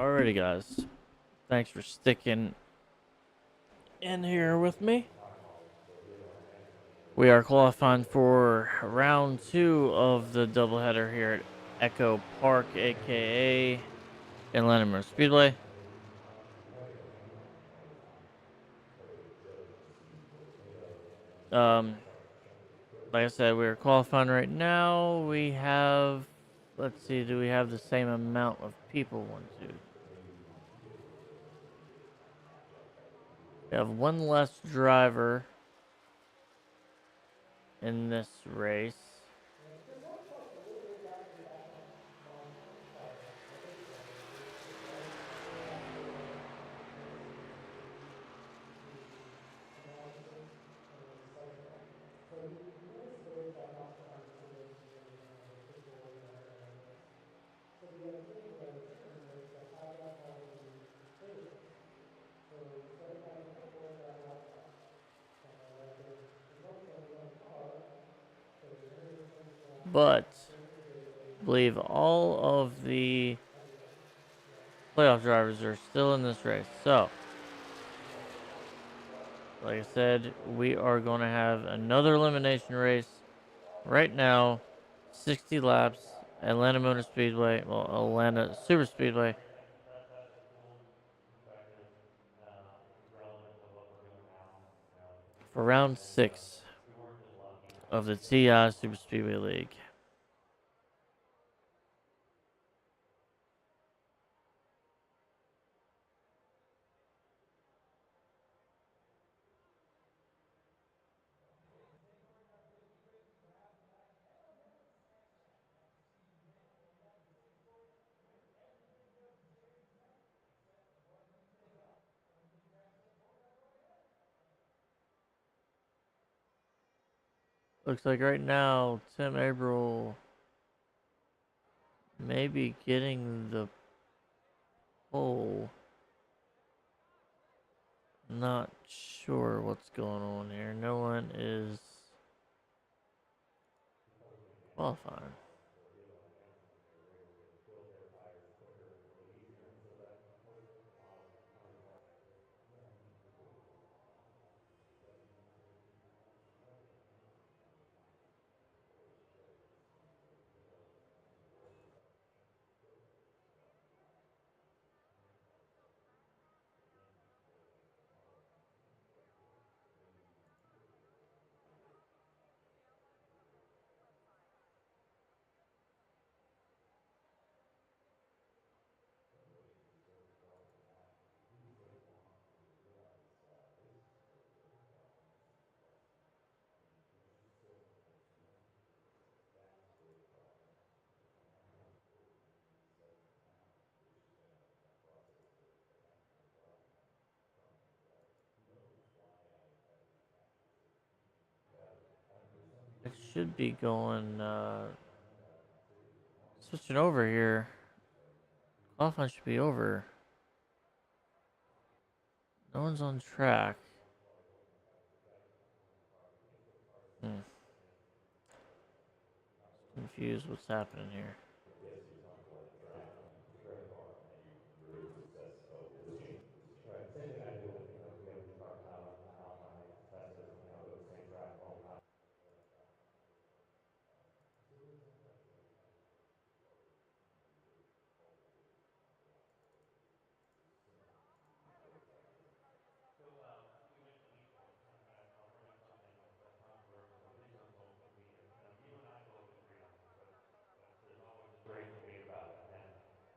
Alrighty, guys. Thanks for sticking in here with me. We are qualifying for round 2 of the doubleheader here at Echo Park, aka Atlanta Motor Speedway. Like I said, we're qualifying right now. We have, let's see, do we have the same amount of people? 1, 2. We have one less driver in this race. But I believe all of the playoff drivers are still in this race. So, like I said, we are going to have another elimination race right now. 60 laps, Atlanta Motor Speedway, well, Atlanta Super Speedway. For round 6 of the TI Super Speedway League. Looks like right now, Tim Averill may be getting the pole. Not sure what's going on here. No one is qualifying. It should be going, switching over here. Qualifying should be over. No one's on track. Confused what's happening here.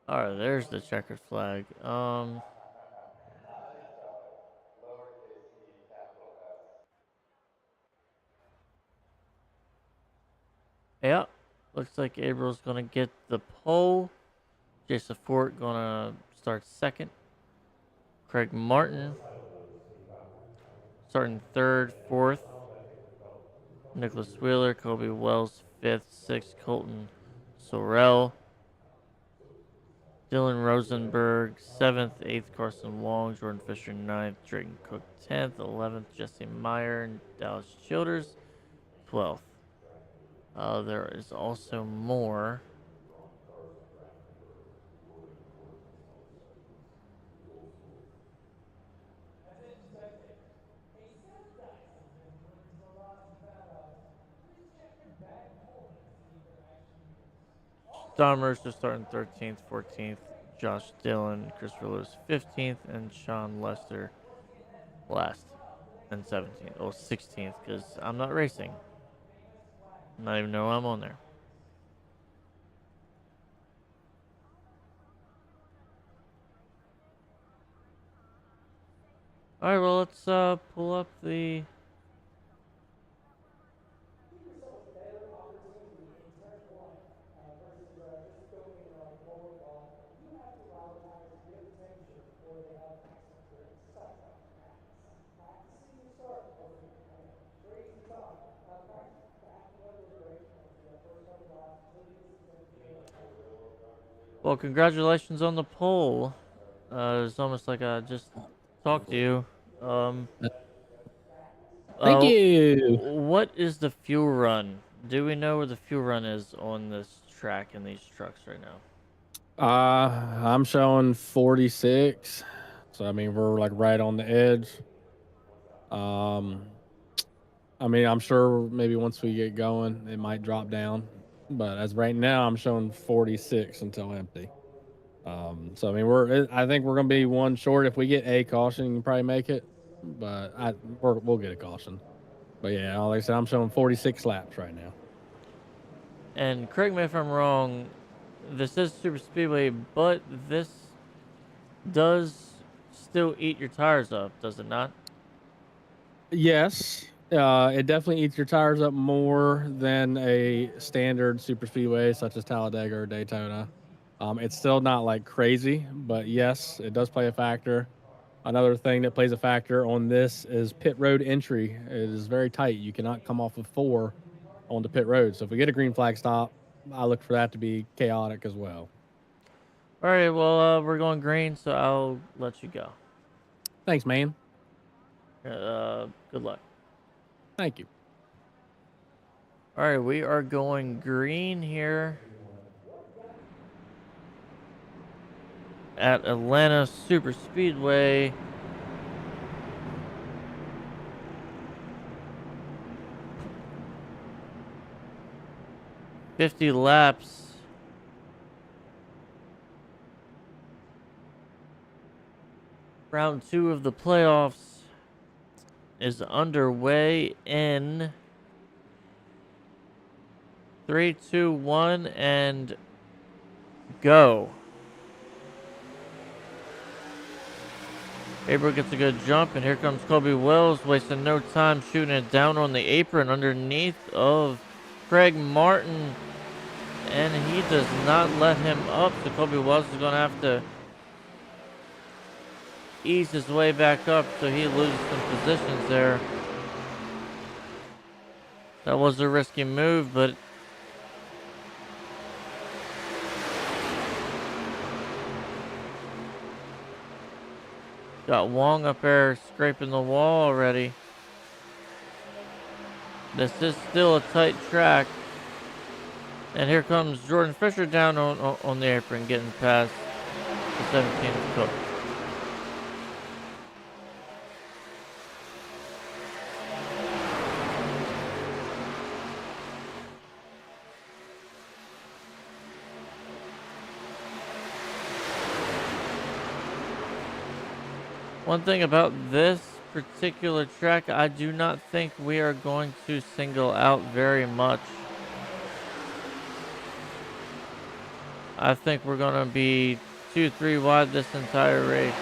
Alright, there's the checkered flag. Yeah. Looks like Averill's gonna get the pole. Jason Fort gonna start second. Craig Martin starting third, fourth. Nicholas Wheeler, Kobe Wells, fifth, sixth, Colton Sorrell. Dylan Rosenberg, 7th, 8th, Carson Wong, Jordan Fisher, 9th, Drayton Cook, 10th, 11th, Jesse Meyer, and Dallas Childers, 12th. There is also more. Don Mercer starting 13th, 14th. Josh Dillon, Christopher Lewis 15th, and Sean Lester last and 17th. Oh, 16th, because I'm not racing. Not even know I'm on there. All right, well, let's pull up the. Well, congratulations on the poll. It's almost like I just talked to you. Thank Uh, you. what is the fuel run? Do we know where the fuel run is on this track and these trucks right now? I'm showing 46. So I mean we're like right on the edge. I mean I'm sure maybe once we get going it might drop down. But as right now I'm showing 46 until empty. So I mean I think we're gonna be one short. If we get a caution, you can probably make it. But we'll get a caution. But yeah, like I said, I'm showing 46 laps right now. And correct me if I'm wrong, this is super speedway, but this does still eat your tires up, does it not? Yes, it definitely eats your tires up more than a standard super speedway such as Talladega or Daytona. It's still not like crazy, but yes, it does play a factor. Another thing that plays a factor on this is pit road entry. It is very tight. You cannot come off of 4 onto pit road. So if we get a green flag stop, I look for that to be chaotic as well. All right, well, we're going green, so I'll let you go. Thanks, man. Good luck. Thank you. All right, we are going green here at Atlanta Super Speedway. "50 laps. Round 2 of the playoffs is underway in 3, 2, 1, and go." Abel gets a good jump, and here comes Kobe Wells, wasting no time shooting it down on the apron underneath of Craig Martin, and he does not let him up, so Kobe Wells is going to have to ease his way back up, so he loses some positions there. That was a risky move, but got Wong up there scraping the wall already. This is still a tight track. And here comes Jordan Fisher down on the apron, getting past the 17th Cook. One thing about this particular track, I do not think we are going to single out very much. I think we're going to be 2-3 wide this entire race.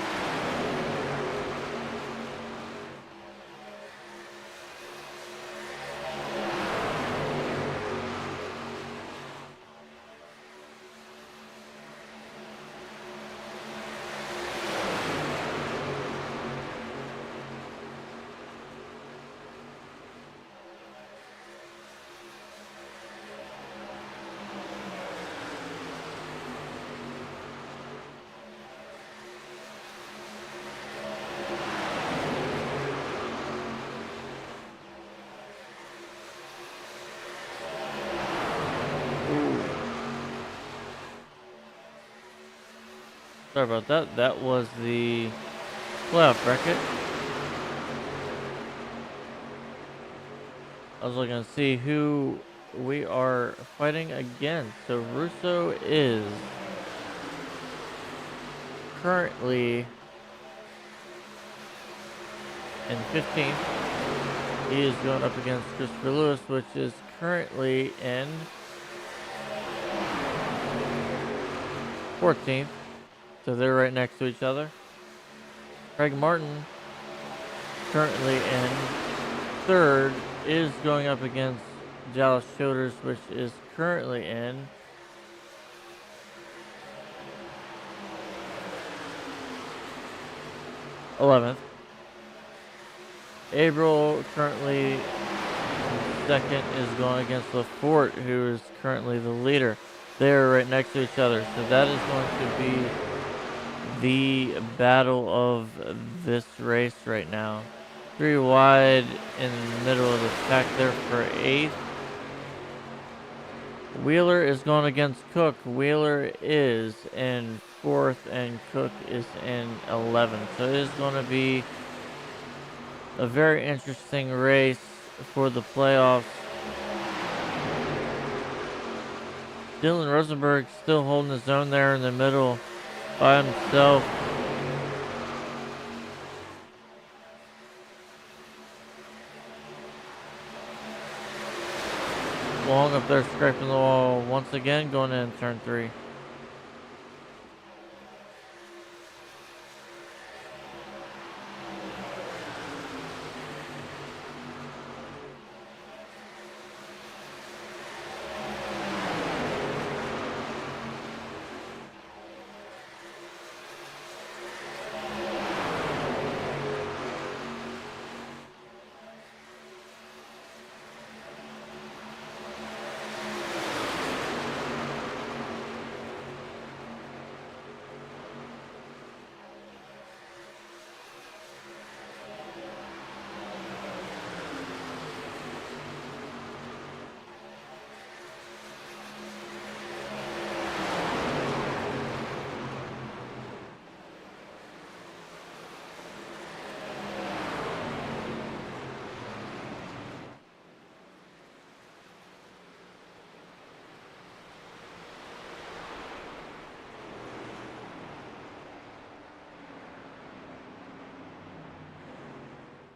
Sorry about that. That was the playoff bracket. I was looking to see who we are fighting again. So Russo is currently in 15th. He is going up against Christopher Lewis, which is currently in 14th. So they're right next to each other. Craig Martin, currently in 3rd, is going up against Dallas Shoulders, which is currently in 11th. April, currently 2nd, is going against LaForte, who is currently the leader. They're right next to each other. So that is going to be the battle of this race right now. 3 wide in the middle of the pack there for 8th. Wheeler is going against Cook. Wheeler is in 4th and Cook is in 11th. So it is going to be a very interesting race for the playoffs. Dylan Rosenberg still holding his own there in the middle by himself. Long up there scraping the wall once again, going in turn 3.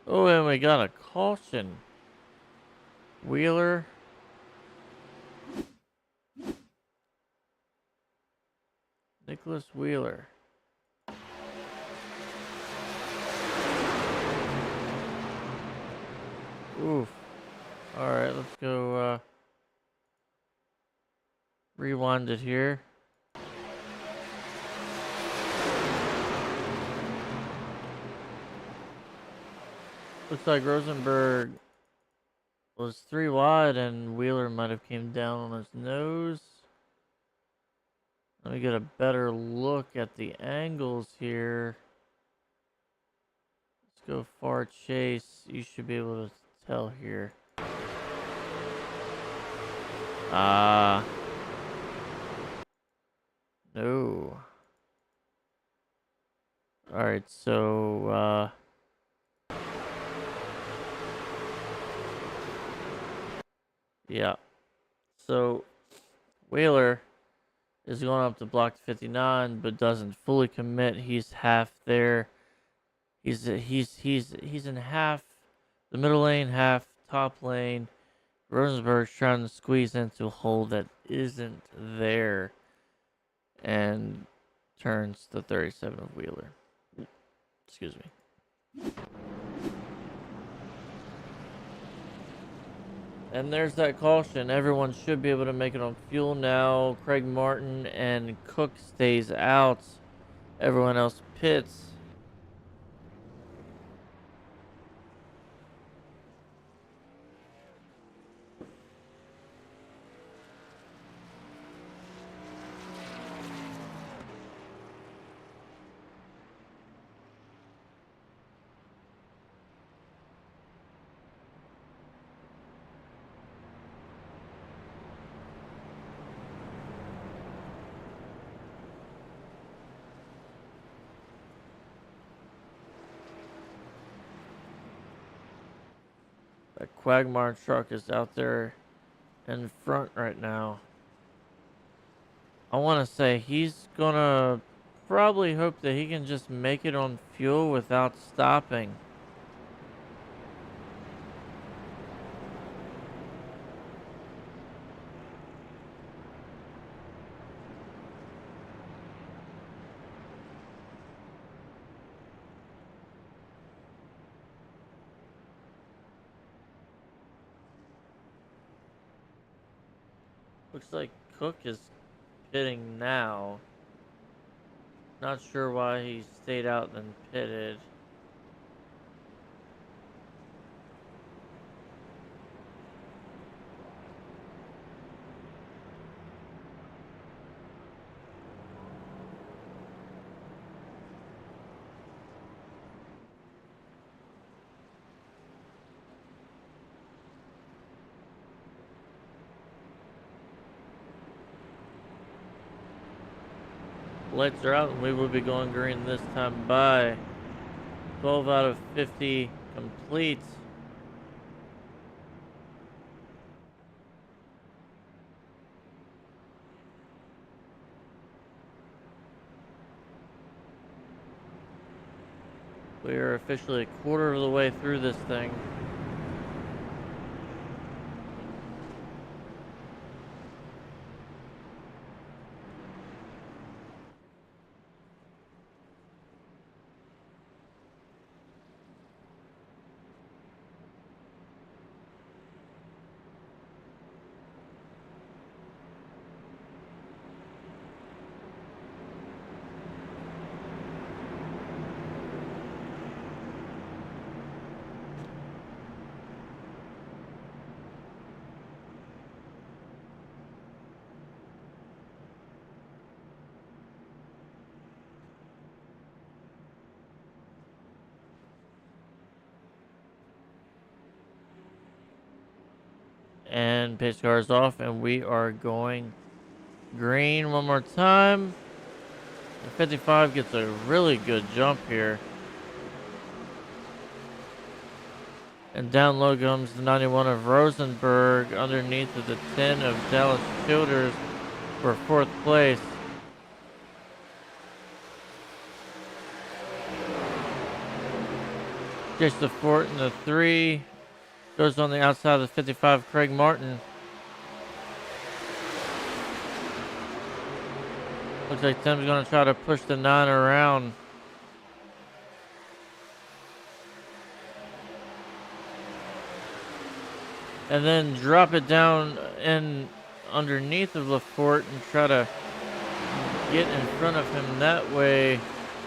Oh, and we got a caution. Wheeler. Nicholas Wheeler. Oof. Alright, let's go rewind it here. Looks like Rosenberg was 3 wide and Wheeler might have came down on his nose. Let me get a better look at the angles here. Let's go far chase. You should be able to tell here. No. Alright, so yeah. So Wheeler is going up to block 59, but doesn't fully commit. He's half there. He's in half the middle lane, half top lane. Rosenberg's trying to squeeze into a hole that isn't there, and turns the 37 of Wheeler. Excuse me. And there's that caution. Everyone should be able to make it on fuel now. Craig Martin and Cook stays out. Everyone else pits. That Quagmire truck is out there in front right now. I want to say he's gonna probably hope that he can just make it on fuel without stopping. Looks like Cook is pitting now. Not sure why he stayed out then pitted. Lights are out and we will be going green this time by 12 out of 50 complete. We are officially a quarter of the way through this thing. And pace car is off, and we are going green one more time. The 55 gets a really good jump here. And down low comes the 91 of Rosenberg underneath of the 10 of Dallas Childers for 4th place. Jason Fort in the 3. Goes on the outside of the 55, Craig Martin. Looks like Tim's going to try to push the 9 around. And then drop it down in underneath of Lafort and try to get in front of him that way.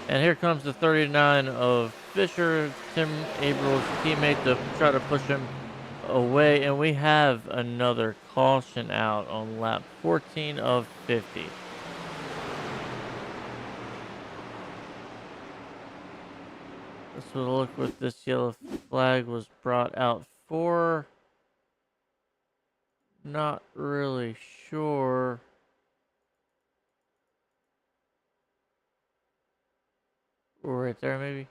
And here comes the 39 of Fisher, Tim Abel's teammate, to try to push him away. And we have another caution out on lap 14 of 50. This will look what this yellow flag was brought out for. Not really sure. Right there, maybe.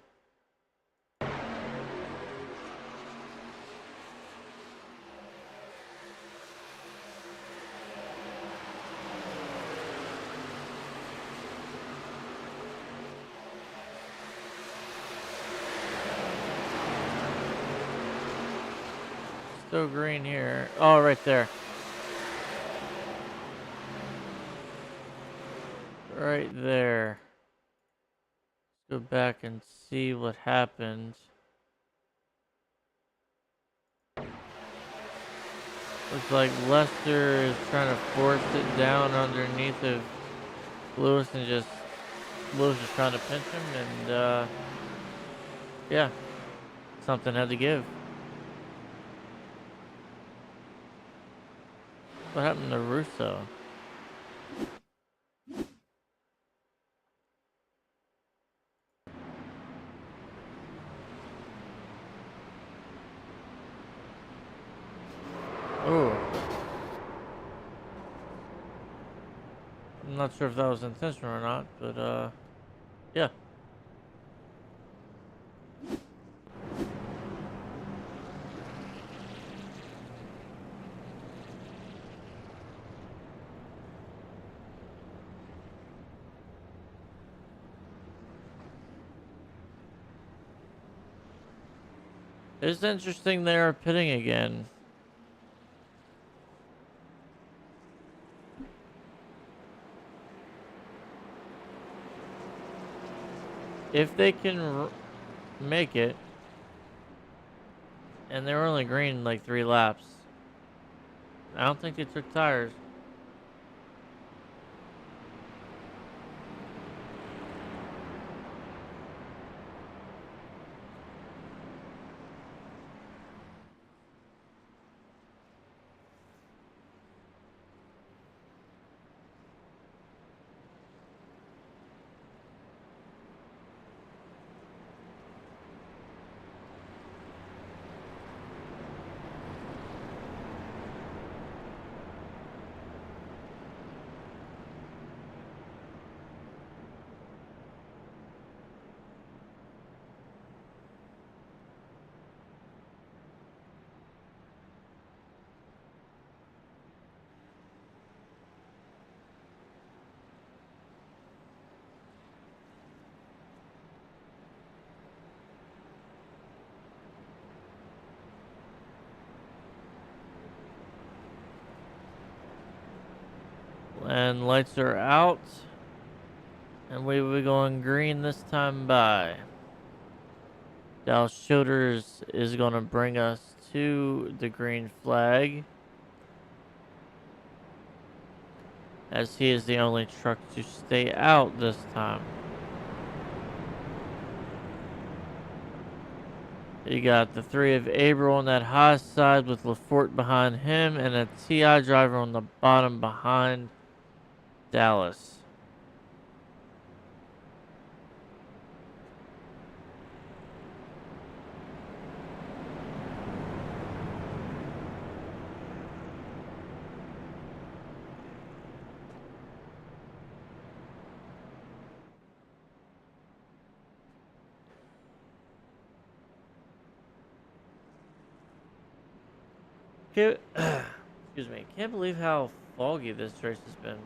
Still green here. Oh, right there. Right there. Let's go back and see what happened. Looks like Lester is trying to force it down underneath of Lewis and just Lewis is trying to pinch him, and yeah, something had to give. What happened to Russo? Oh. I'm not sure if that was intentional or not, but yeah. It's interesting they are pitting again. If they can make it, and they were only green like 3 laps, I don't think they took tires. And lights are out. And we will be going green this time by. Dallas Childers is going to bring us to the green flag, as he is the only truck to stay out this time. You got the 3 of April on that high side with LaForte behind him, and a TI driver on the bottom behind Dallas. Excuse me. Can't believe how foggy this race has been.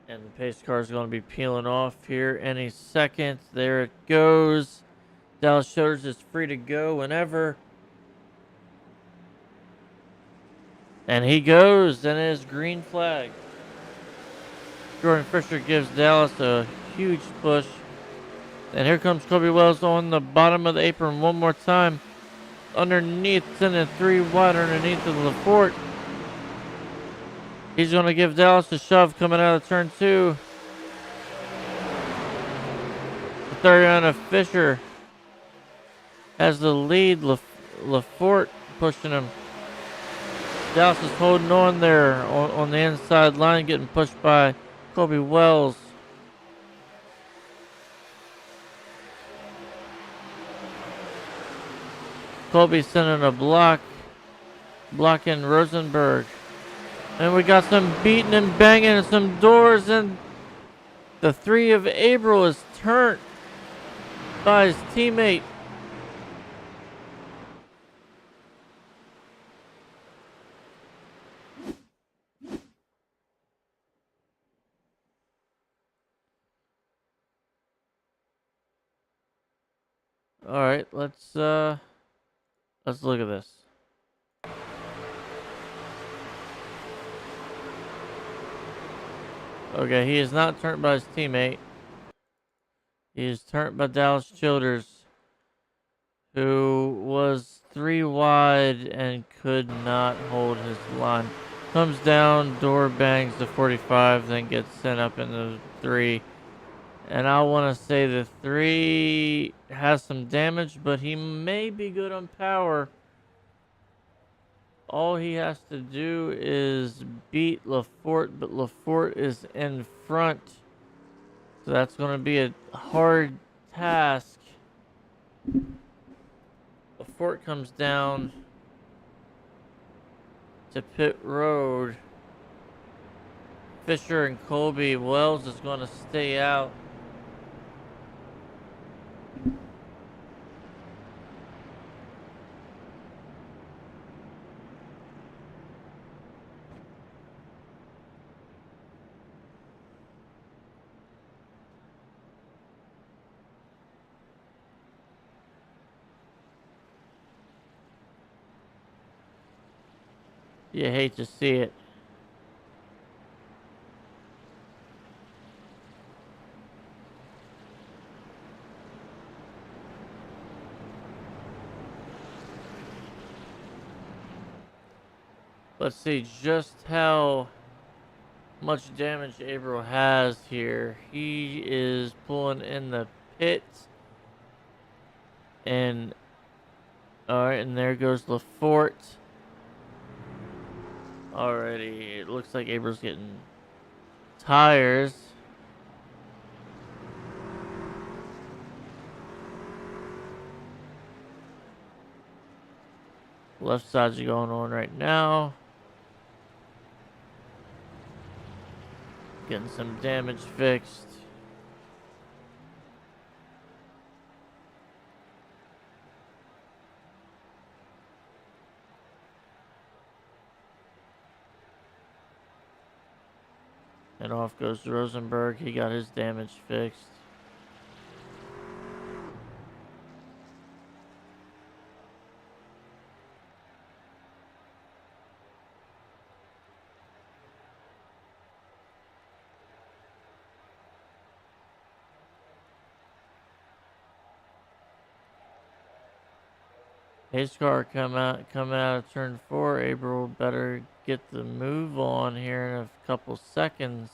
And the pace car is going to be peeling off here any second. There it goes. Dallas Childers is free to go whenever. And he goes, and it is green flag. Jordan Fisher gives Dallas a huge push. And here comes Kobe Wells on the bottom of the apron one more time. Underneath, sending 3 wide underneath of LaForte. He's going to give Dallas a shove coming out of turn 2. The 30 of Fisher has the lead. LaForte pushing him. Dallas is holding on there on the inside line, getting pushed by Kobe Wells. Kobe sending a block, blocking Rosenberg. And we got some beating and banging and some doors, and the 3 of April is turned by his teammate. All right, let's look at this. Okay, he is not turned by his teammate. He is turned by Dallas Childers, who was 3 wide and could not hold his line. Comes down, door bangs the 45, then gets sent up into 3. And I want to say the 3 has some damage, but he may be good on power. All he has to do is beat LaForte, but LaForte is in front. So that's going to be a hard task. LaForte comes down to pit road. Fisher and Colby Wells is going to stay out. You hate to see it. Let's see just how much damage April has here. He is pulling in the pit. And alright, and there goes Lafort. Alrighty, it looks like April's getting tires. Left side's going on right now. Getting some damage fixed. And off goes Rosenberg. He got his damage fixed. His car coming out of turn 4. April better get the move on here in a couple seconds.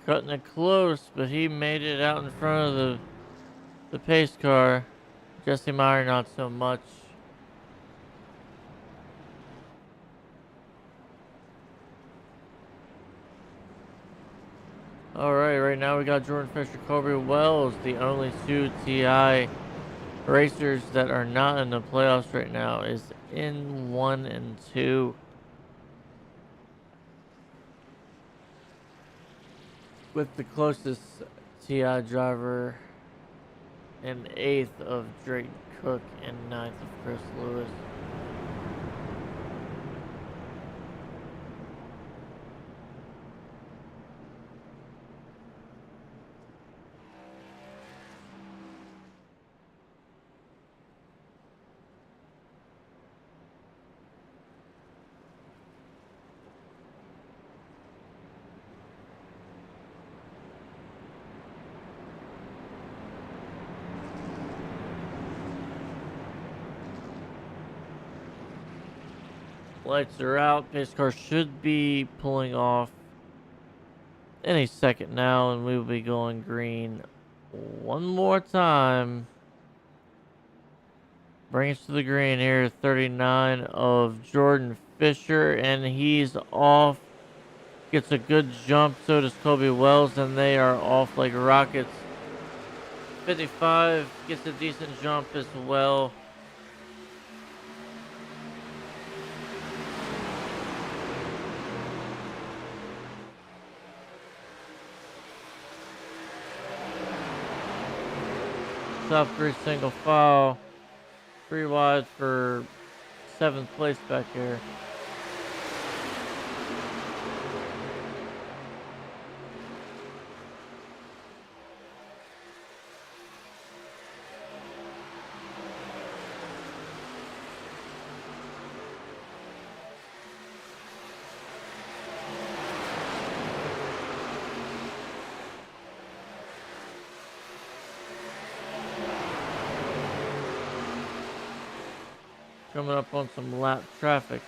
Cutting it close, but he made it out in front of the pace car. Jesse Meyer not so much. Alright, right now we got Jordan Fisher, Kobe Wells, the only two TI racers that are not in the playoffs right now, is in 1 and 2. With the closest TI driver in 8th of Drake Cook and 9th of Chris Lewis. Lights are out. Pace car should be pulling off any second now, and we will be going green one more time. Bring us to the green here. 39 of Jordan Fisher, and he's off. Gets a good jump. So does Kobe Wells, and they are off like rockets. 55 gets a decent jump as well. Top 3 single file. 3 wide for 7th place back here. Coming up on some lap traffic.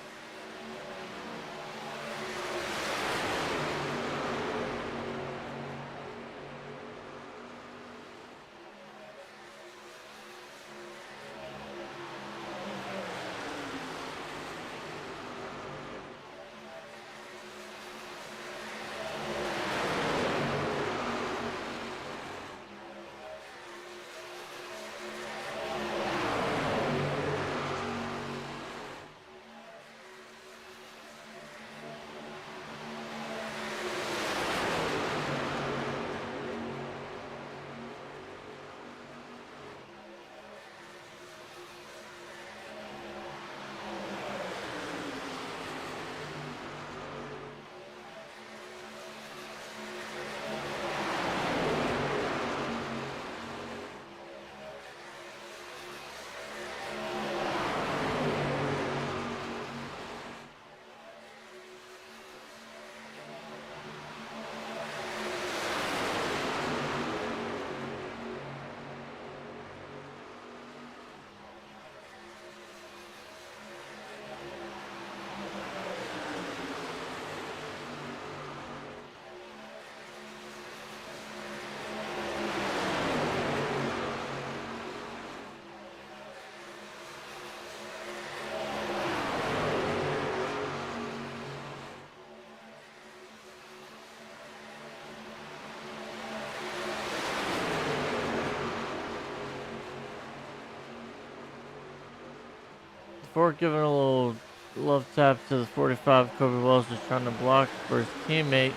Court giving a little love tap to the 45. Kobe Wells just trying to block for his teammate.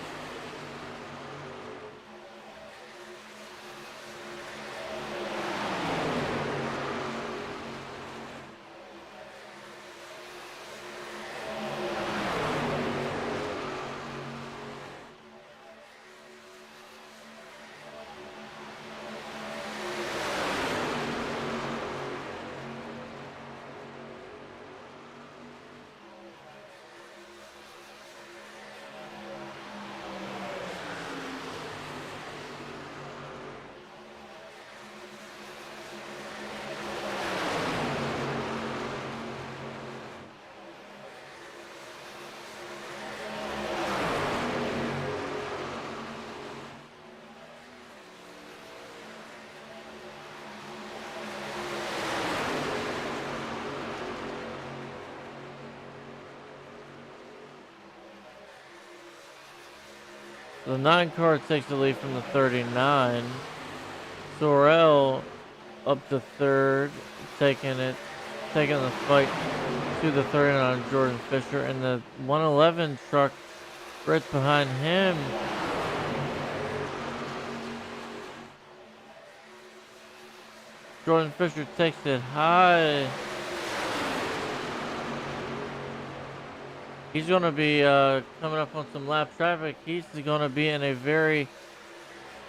The 9 car takes the lead from the 39. Sorel up to third, taking the fight to the 39 Jordan Fisher, and the 111 truck right behind him. Jordan Fisher takes it high. He's going to be coming up on some lap traffic. He's going to be in a very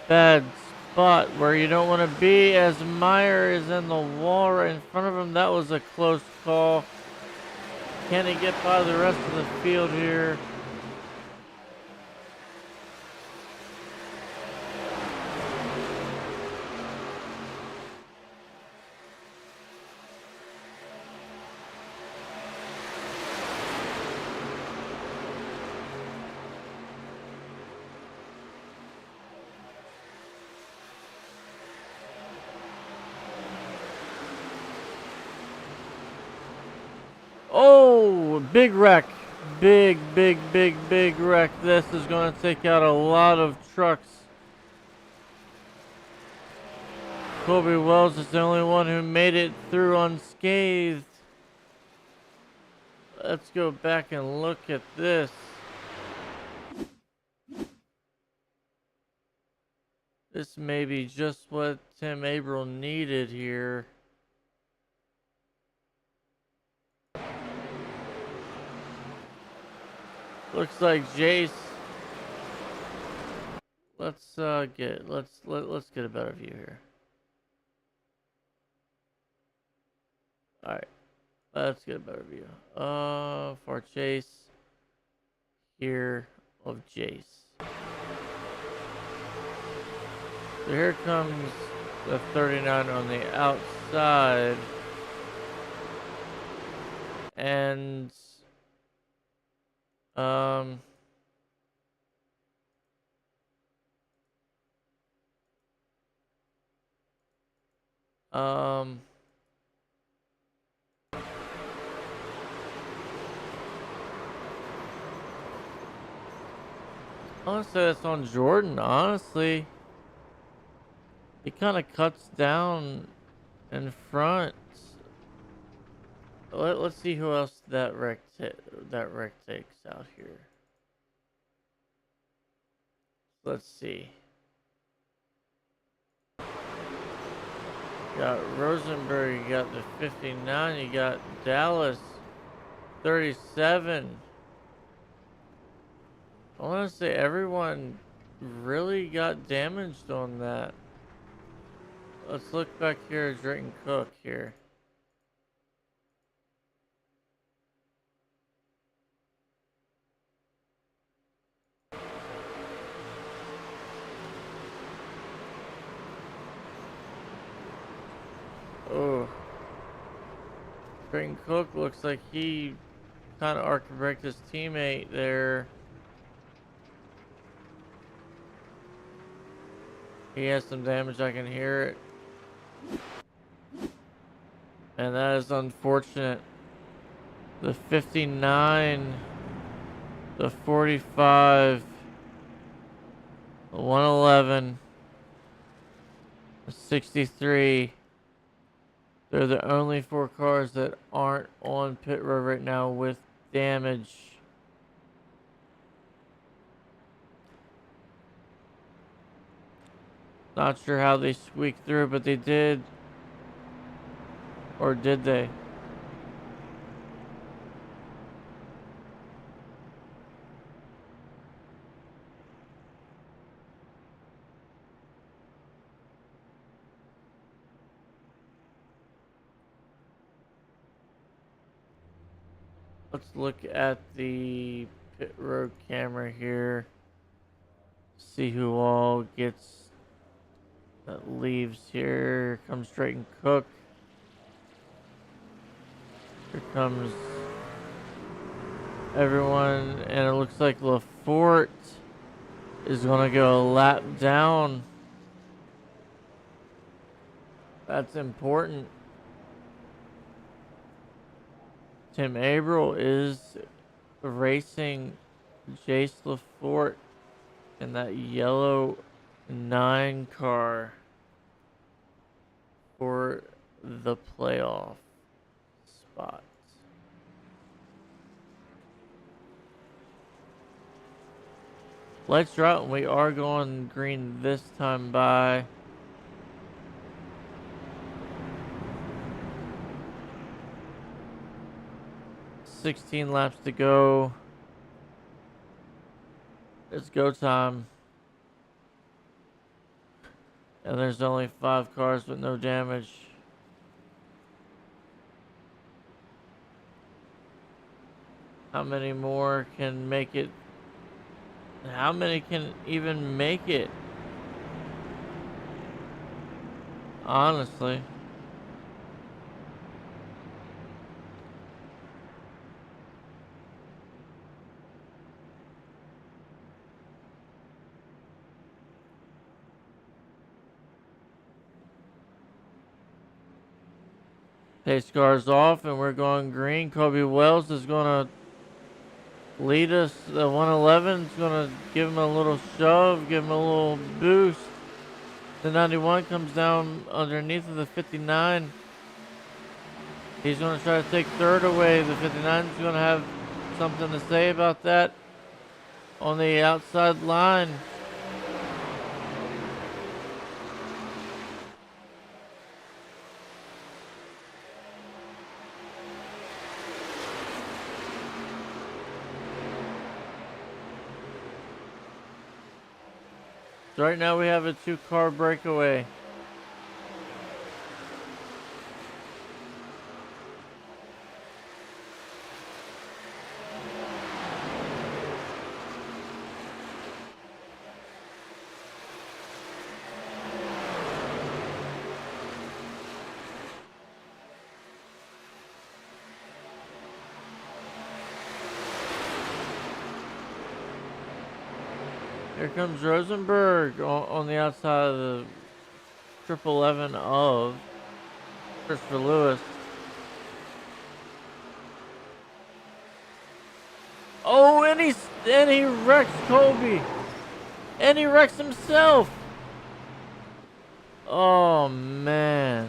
bad spot where you don't want to be, as Meyer is in the wall right in front of him. That was a close call. Can he get by the rest of the field here? Oh, big wreck. Big wreck. This is going to take out a lot of trucks. Kobe Wells is the only one who made it through unscathed. Let's go back and look at this. This may be just what Tim Averill needed here. Looks like Jace. Let's get a better view here. All right, let's get a better view. For Chase here of Jace. So here comes the 39 on the outside, and honestly, that's on Jordan. Honestly, he kind of cuts down in front. Let's see who else that wreck takes out here. Let's see. You got Rosenberg, you got the 59, you got Dallas 37. I want to say everyone really got damaged on that. Let's look back here at Drayton Cook here. Oh. Drayton Cook looks like he kind of arc-wrecked his teammate there. He has some damage, I can hear it. And that is unfortunate. The 59, the 45, the 111, the 63, They're the only 4 cars that aren't on pit road right now with damage. Not sure how they squeaked through, but they did. Or did they? Let's look at the pit road camera here. See who all gets that leaves here. Comes Drayton Cook. Here comes everyone, and it looks like Lafort is gonna go a lap down. That's important. Tim Averill is racing Jace Lafort in that yellow 9 car for the playoff spot. Lights are out and we are going green this time by. $16 laps to go. It's go time. And there's only 5 cars with no damage. How many more can make it? How many can even make it? Honestly. Pace cars off and we're going green. Kobe Wells is going to lead us. The 111 is going to give him a little shove, give him a little boost. The 91 comes down underneath of the 59. He's going to try to take third away. The 59 is going to have something to say about that on the outside line. So right now we have a 2-car breakaway. Here comes Rosenberg on the outside of the 1111 of Christopher Lewis. Oh, and he wrecks Kobe. And he wrecks himself. Oh, man.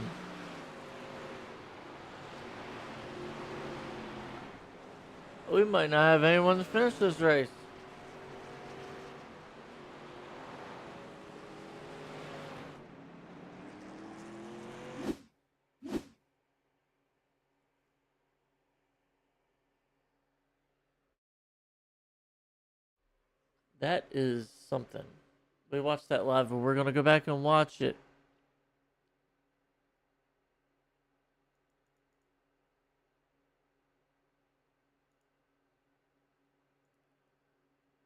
We might not have anyone to finish this race. That is something. We watched that live, and we're going to go back and watch it.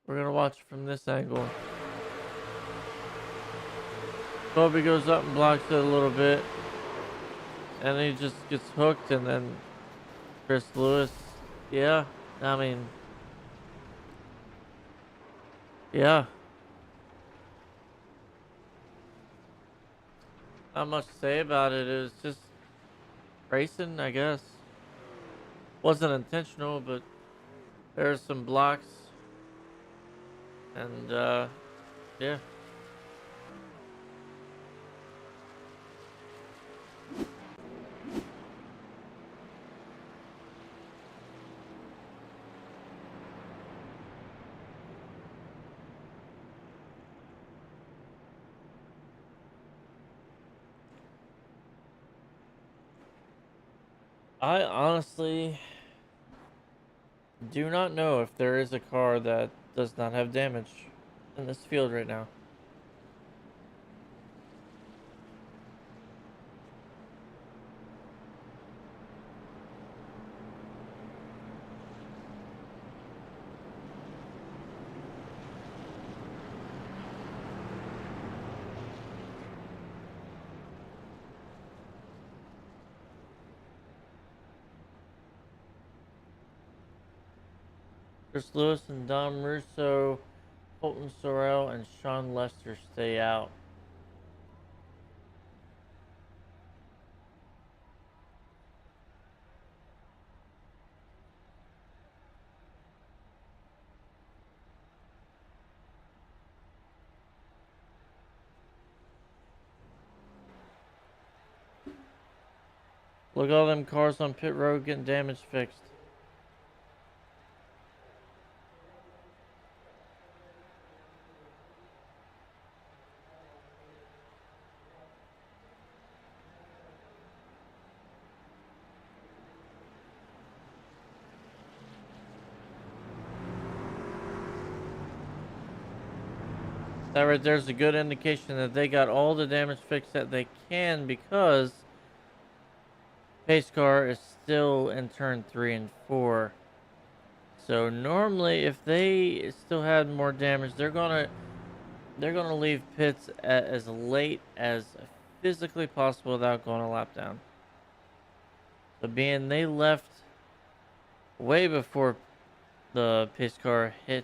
We're going to watch it from this angle. Kobe goes up and blocks it a little bit. And he just gets hooked, and then Chris Lewis. Yeah, I mean... Yeah. Not much to say about it. It was just racing, I guess. Wasn't intentional, but there's some blocks. And, yeah. I honestly do not know if there is a car that does not have damage in this field right now. Chris Lewis and Dom Russo, Colton Sorrell, and Sean Lester stay out. Look at all them cars on pit road getting damage fixed. That right there's a good indication that they got all the damage fixed that they can, because pace car is still in turn 3 and 4. So normally if they still had more damage, they're gonna leave pits as late as physically possible without going a lap down. So being they left way before the pace car hit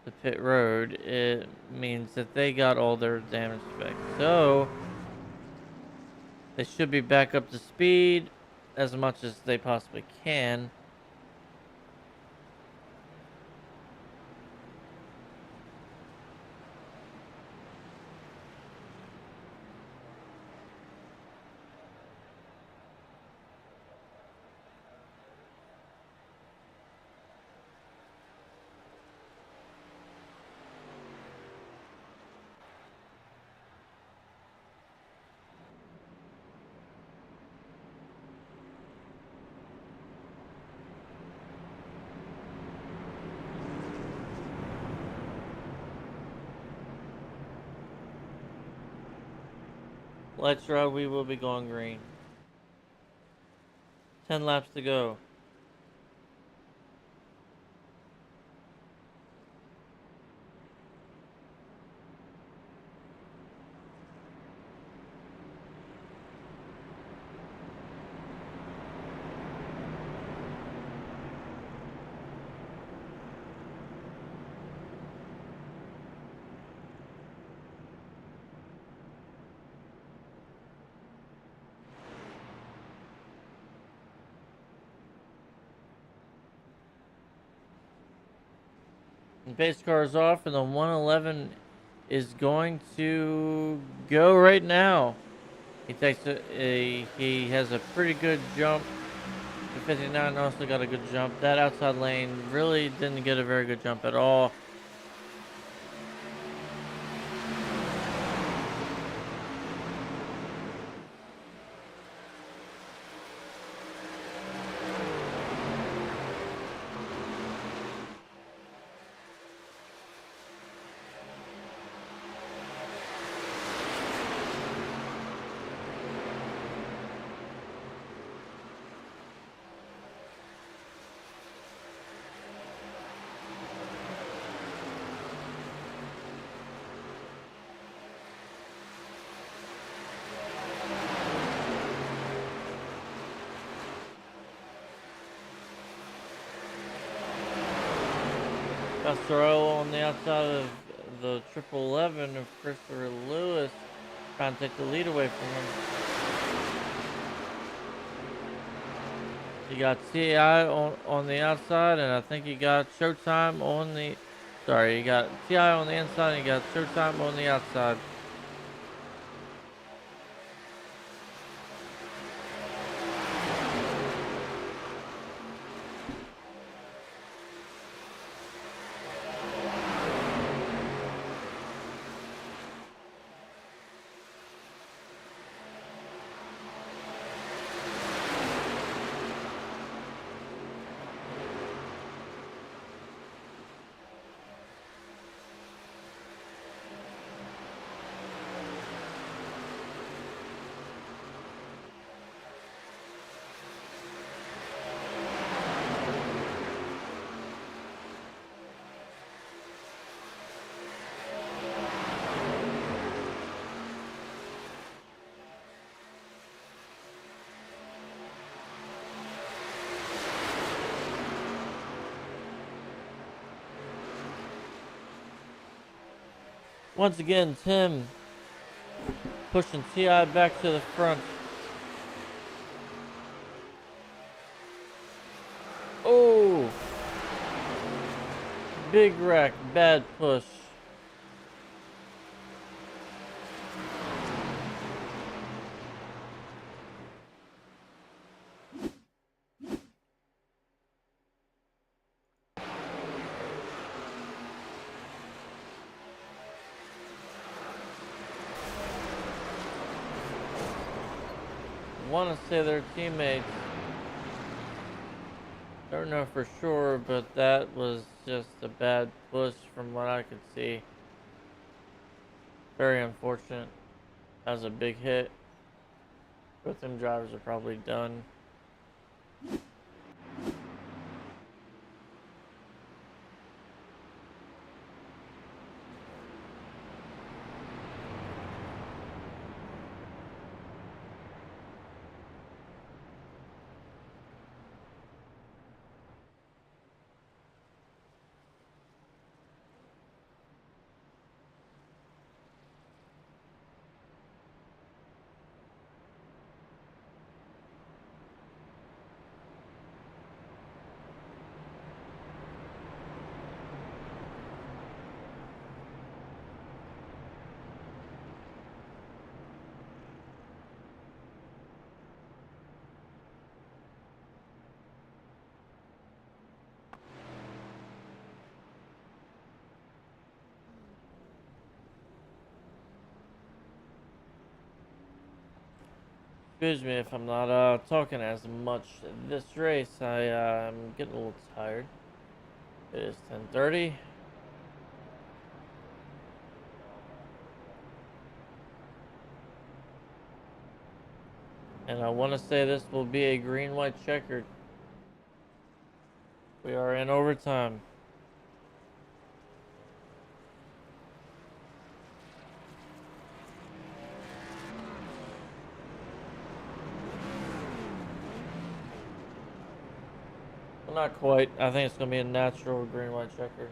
the pit road, it means that they got all their damage fixed. So they should be back up to speed as much as they possibly can. Lights are out, we will be going green. 10 laps to go. The base car is off, and the 111 is going to go right now. He takes he has a pretty good jump. The 59 also got a good jump. That outside lane really didn't get a very good jump at all. Castro on the outside of the 1111 of Christopher Lewis, trying to take the lead away from him. You got TI on the outside, and I think you got Showtime on the... Sorry, you got TI on the inside, and you got Showtime on the outside. Once again, Tim pushing TI back to the front. Oh! Big wreck, bad push. Want to say their teammates. Don't know for sure, but that was just a bad push from what I could see. Very unfortunate. That was a big hit. Both them drivers are probably done. Excuse me if I'm not talking as much this race. I'm getting a little tired. It is 10:30. And I want to say this will be a green-white checkered. We are in overtime. Well, not quite. I think it's going to be a natural green-white checker.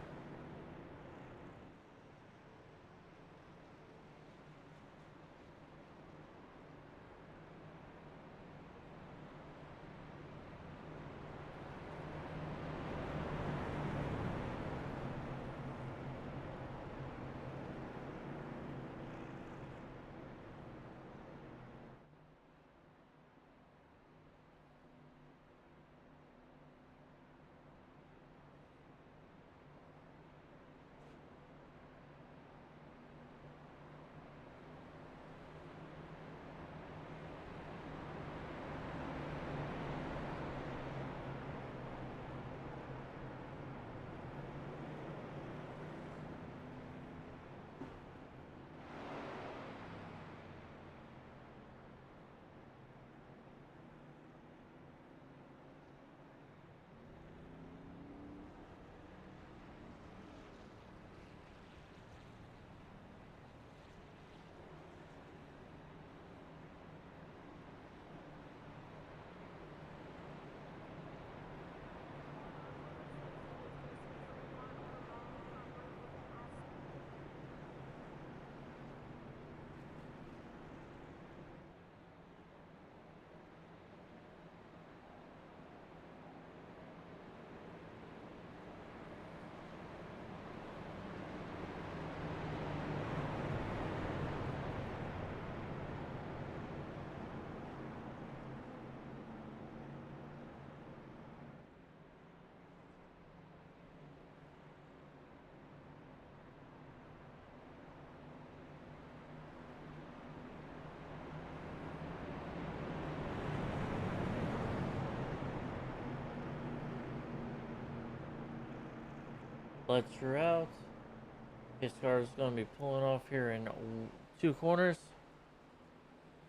Lights are out. This car is going to be pulling off here in 2 corners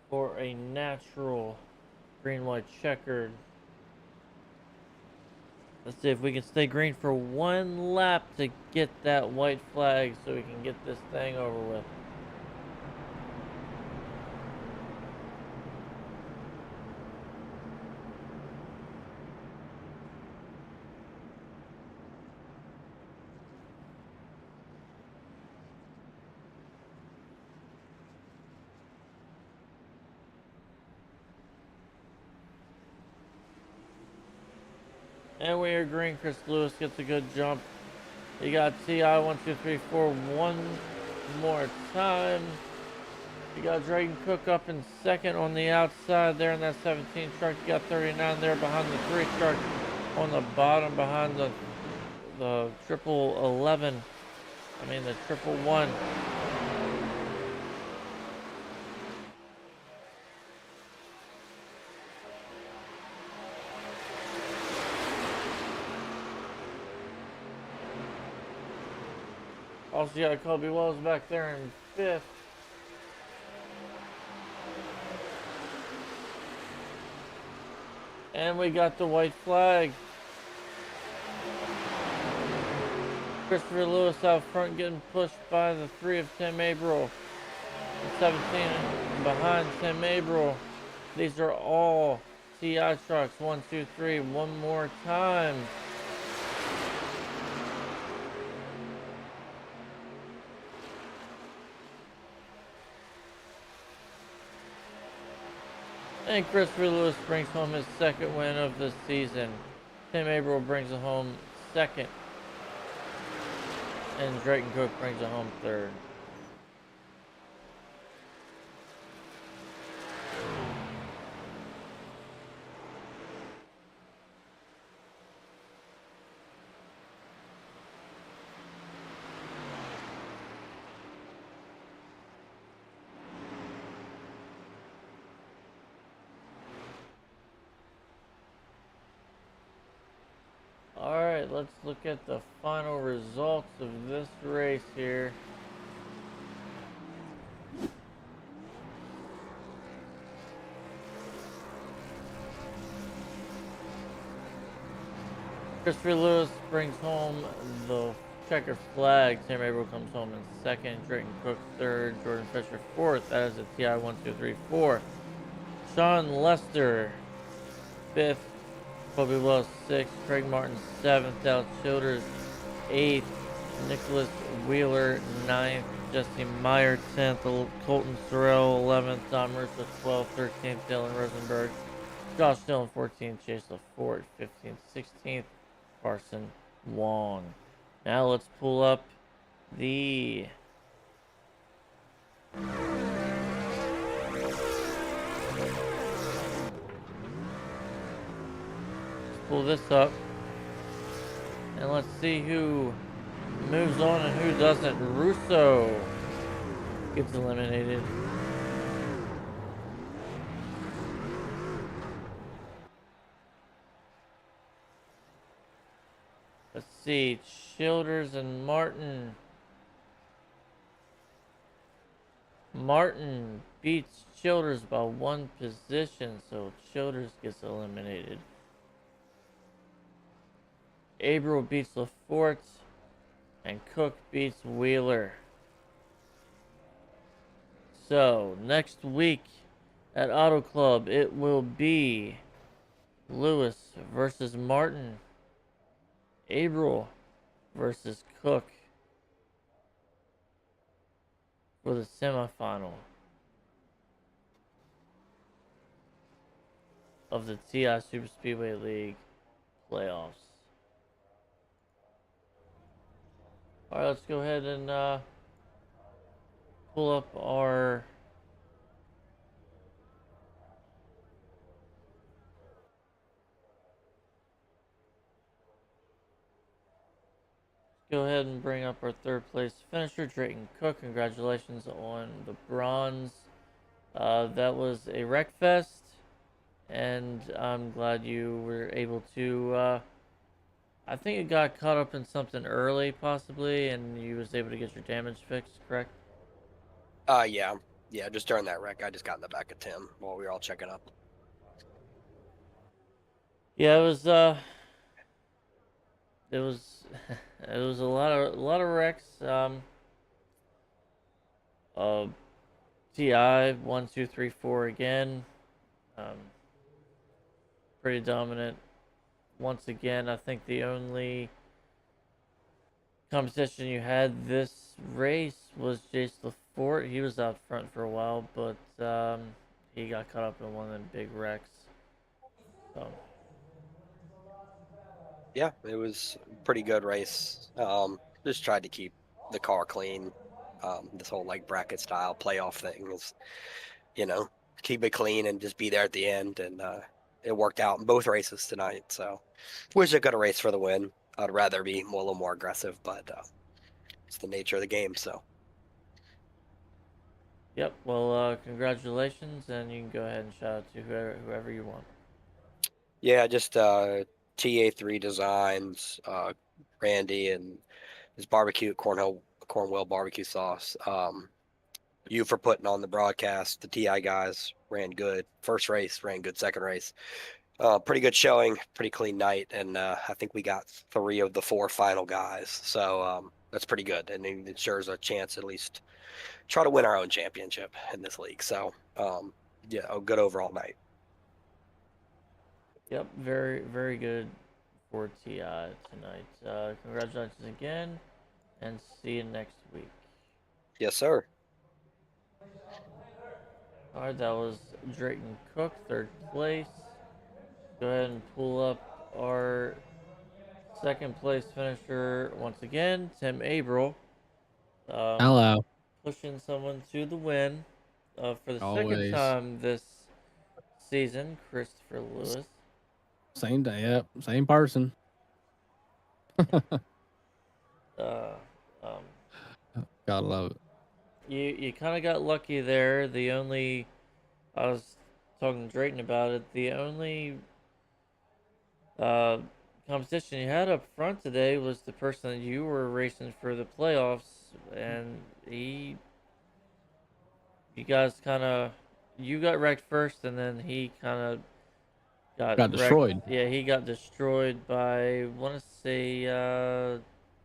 for a natural green-white checkered. Let's see if we can stay green for 1 lap to get that white flag so we can get this thing over with. And we are green. Chris Lewis gets a good jump. You got TI 1, 2, 3, 4 one more time. You got Drayton Cook up in second on the outside there in that 17 truck. You got 39 there behind the 3 truck on the bottom behind the triple 11. I mean the triple 1. Also, you got Kobe Wells back there in 5th. And we got the white flag. Christopher Lewis out front getting pushed by the 3 of Tim Averill. 17 behind Tim Averill. These are all TI trucks. 1, 2, 3. One more time. And Christopher Lewis brings home his 2nd win of the season. Tim Averill brings it home 2nd. And Drayton Cook brings it home 3rd. Alright, let's look at the final results of this race here. Christopher Lewis brings home the checkered flag. Tim Averill comes home in 2nd. Drayton Cook 3rd. Jordan Fisher 4th. That is a TI 1, 2, 3, 4. Sean Lester 5th. Kobe Wells 6th. Craig Martin 7th. Alex Childers 8th. Nicholas Wheeler 9th. Jesse Meyer 10th. Colton Sorrell 11th. Tom Russo 12th. 13th. Dylan Rosenberg. Josh Dillon 14th. Chase LaForte 15th. 16th. Carson Wong. Now let's pull up the pull this up and let's see who moves on and who doesn't. Russo gets eliminated. Let's see, Childers and Martin. Martin beats Childers by 1 position, so Childers gets eliminated. Averill beats LaForte, and Cook beats Wheeler. So, next week at Auto Club, it will be Lewis versus Martin. Averill versus Cook for the semifinal of the TI Super Speedway League playoffs. Alright, let's go ahead and pull up our go ahead and bring up our 3rd place finisher, Drayton Cook. Congratulations on the bronze. That was a wreck fest, and I'm glad you were able to. I think you got caught up in something early, possibly, and you was able to get your damage fixed, correct? Yeah. Just during that wreck, I just got in the back of Tim while we were all checking up. Yeah, it was it was a lot of wrecks. TI 1, 2, 3, 4 again. Pretty dominant. Once again, I think the only competition you had this race was Jace LaForte. He was out front for a while, but he got caught up in one of them big wrecks. So Yeah, it was a pretty good race. Just tried to keep the car clean. This whole like bracket style playoff thing is, you know, keep it clean and just be there at the end. And it worked out in both races tonight. So wish I could have raced for the win. I'd rather be a little more aggressive, but it's the nature of the game. So Yep. Well, congratulations, and you can go ahead and shout out to whoever you want. yeah, just TA3 Designs, Randy and his barbecue Cornwell barbecue sauce. You for putting on the broadcast. The TI guys ran good. First race ran good. Second race, pretty good showing. Pretty clean night, and I think we got 3 of the 4 final guys. So that's pretty good, and it ensures a chance at least try to win our own championship in this league. So yeah, a good overall night. Yep. Very, very good for TI tonight. Congratulations again, and see you next week. Yes, sir. All right, that was Drayton Cook, third place. Go ahead and pull up our second place finisher once again, Tim Averill. Hello. Pushing someone to the win for the second Always. time this season, Christopher Lewis. Same day. Yep. Same person. Uh, Gotta love it. you kind of got lucky there. I was talking to Drayton about it. The only competition you had up front today was the person that you were racing for the playoffs, and you guys you got wrecked first, and then he kind of got Got wrecked. destroyed. Yeah, he got destroyed by, I want to say,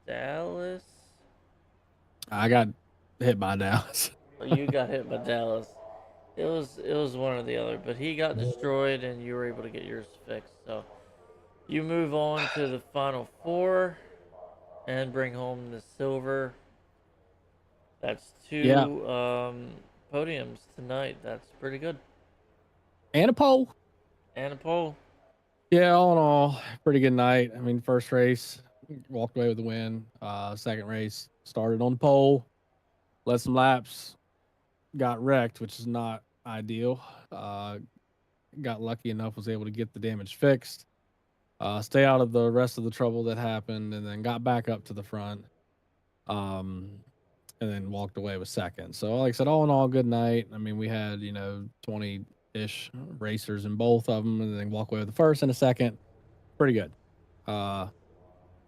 Dallas. I got hit by Dallas. Or you got hit by Dallas. It was one or the other, but he got destroyed, and you were able to get yours fixed. So you move on to the final 4 and bring home the silver. That's 2 Yeah. podiums tonight. That's pretty good. And a pole. And a pole. Yeah, all in all, pretty good night. I mean, first race, walked away with the win. Second race, started on the pole, led some laps, got wrecked, which is not ideal. Got lucky enough, was able to get the damage fixed, stay out of the rest of the trouble that happened, and then got back up to the front. And then walked away with second. So, like I said, all in all, good night. I mean, we had 20-ish racers in both of them, and then walk away with the first and a second. Pretty good. Yeah,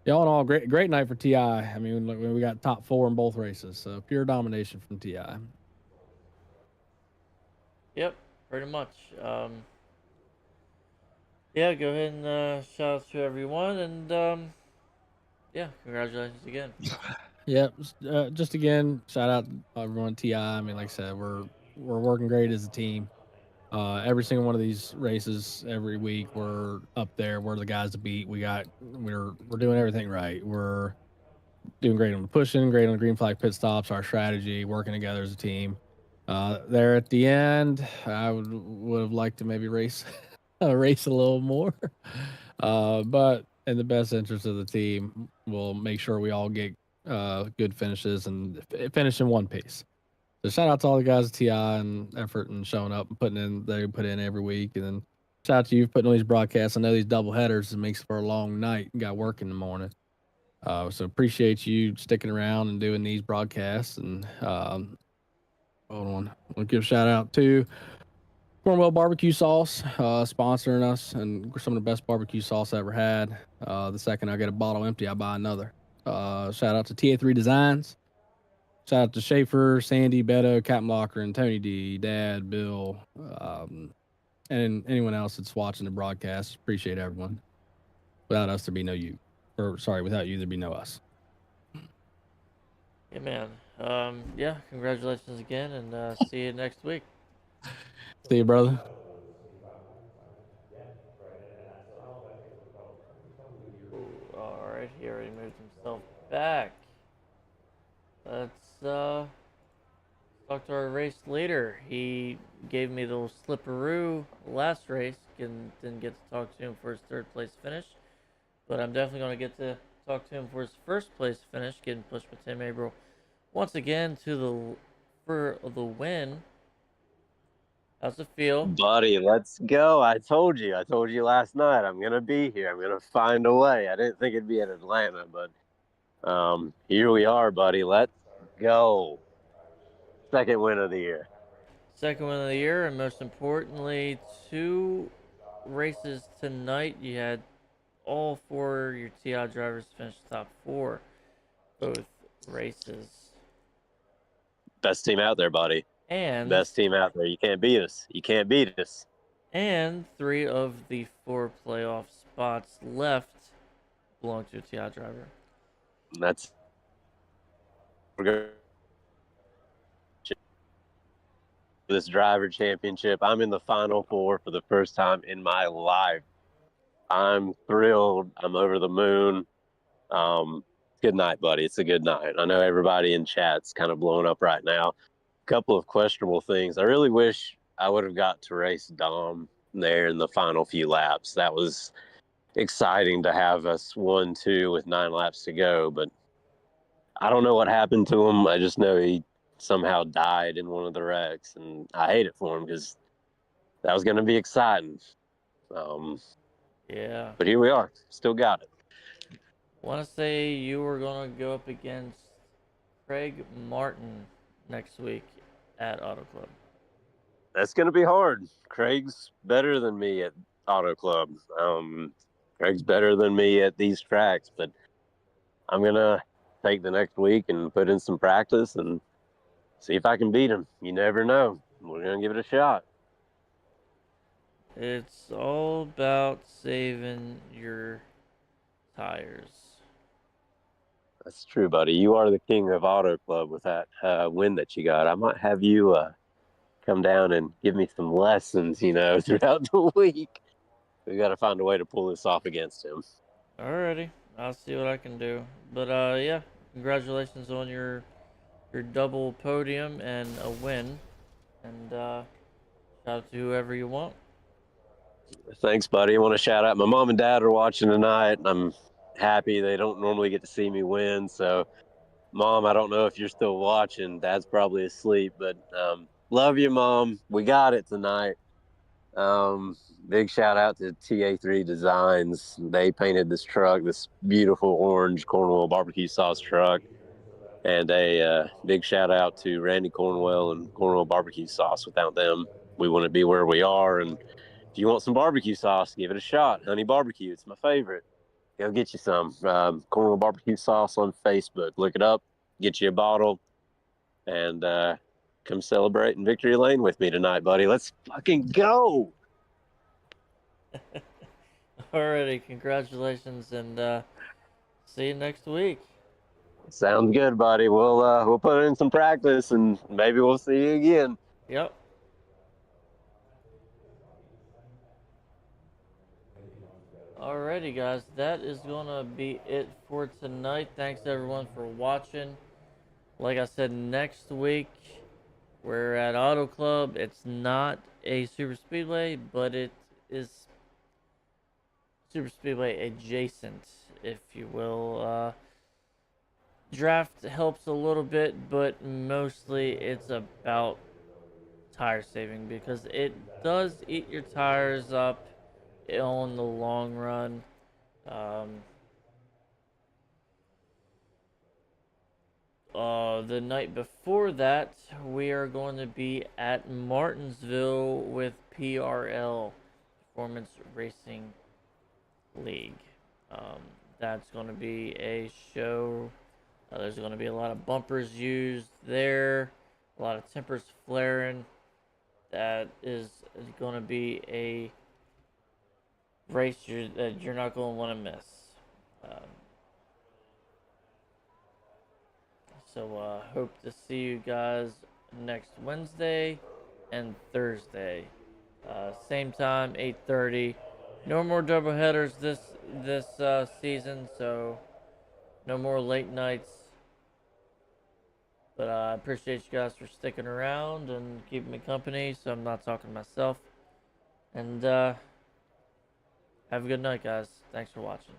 all in all, great night for TI. I mean, look, we got top 4 in both races, so pure domination from TI. Yep, pretty much. Yeah, go ahead and shout out to everyone, and yeah, congratulations again. Yeah, just again, shout out everyone TI. I mean, like I said, we're working great as a team. Every single one of these races every week, we're up there. We're the guys to beat. We're doing everything right. We're doing great on the pushing, great on the green flag pit stops, our strategy, working together as a team. There at the end, I would have liked to maybe race race a little more, but in the best interest of the team, we'll make sure we all get good finishes and finish in one piece. So shout out to all the guys at TI and effort and showing up and they put in every week. And then shout out to you for putting on these broadcasts. I know these double headers, it makes for a long night. You got work in the morning. So appreciate you sticking around and doing these broadcasts. And hold on, we'll give a shout out to Cornwell Barbecue Sauce, sponsoring us, and some of the best barbecue sauce I ever had. The second I get a bottle empty, I buy another. Shout out to TA3 Designs. Shout out to Schaefer, Sandy, Beto, Captain Locker, and Tony D, Dad, Bill, and anyone else that's watching the broadcast. Appreciate everyone. Without us, there'd be no you. Without you, there'd be no us. Yeah, man. Yeah, congratulations again, and see you next week. See you, brother. Ooh, all right, he already moved himself back. Let's talk to our race leader. He gave me the little slipperoo last race, and didn't get to talk to him for his third place finish. but I'm definitely going to get to talk to him for his first place finish, getting pushed by Tim Averill once again for the win. How's it feel? Buddy, let's go. I told you. I told you last night I'm going to be here. I'm going to find a way. I didn't think it'd be in Atlanta, but here we are, buddy. Let's go. Second win of the year. Second win of the year, and most importantly, 2 races tonight. You had all 4 of your TI drivers finish top 4 both races. Best team out there, buddy. And Best team out there. You can't beat us. You can't beat us. And 3 of the 4 playoff spots left belong to a TI driver. That's this driver championship. I'm in the final 4 for the first time in my life. I'm thrilled. I'm over the moon. Good night, buddy. It's a good night. I know everybody in chat's kind of blowing up right now. A couple of questionable things. I really wish I would have got to race Dom there in the final few laps. That was exciting to have us 1-2 with 9 laps to go, but I don't know what happened to him. I just know he somehow died in one of the wrecks, and I hate it for him because that was going to be exciting. Yeah. But here we are. Still got it. Want to say you were going to go up against Craig Martin next week at Auto Club. That's going to be hard. Craig's better than me at Auto Club. Craig's better than me at these tracks, but I'm going to take the next week and put in some practice and see if I can beat him. You never know. We're going to give it a shot. It's all about saving your tires. That's true, buddy. You are the king of Auto Club with that win that you got. I might have you come down and give me some lessons, throughout the week. We got to find a way to pull this off against him. Alrighty. I'll see what I can do. But yeah, congratulations on your double podium and a win. And shout out to whoever you want. Thanks, buddy. I want to shout out my mom and dad are watching tonight. I'm happy they don't normally get to see me win. So, Mom, I don't know if you're still watching. Dad's probably asleep, but love you, Mom. We got it tonight. Big shout out to TA3 Designs. They painted this truck, this beautiful orange Cornwell barbecue sauce truck. And a big shout out to Randy Cornwell and Cornwell Barbecue Sauce. Without them, we wouldn't be where we are. And if you want some barbecue sauce, give it a shot. Honey Barbecue, it's my favorite. Go get you some. Cornwell Barbecue Sauce on Facebook. Look it up, get you a bottle, and come celebrate in Victory Lane with me tonight, buddy. Let's fucking go. Alrighty, congratulations, and see you next week. Sounds good, buddy. We'll put in some practice, and maybe we'll see you again. Yep. Alrighty, guys, that is gonna be it for tonight. Thanks everyone for watching. Like I said, next week we're at Auto Club. It's not a super speedway, but it is super speedway adjacent, if you will. Draft helps a little bit, but mostly it's about tire saving because it does eat your tires up on the long run. The night before that, we are going to be at Martinsville with PRL, Performance Racing League. That's going to be a show. There's going to be a lot of bumpers used there, a lot of tempers flaring. That is going to be a race that you're not going to want to miss. So hope to see you guys next Wednesday and Thursday. Same time, 8:30. No more double headers this season, so no more late nights. But I appreciate you guys for sticking around and keeping me company, so I'm not talking to myself. And have a good night, guys. Thanks for watching.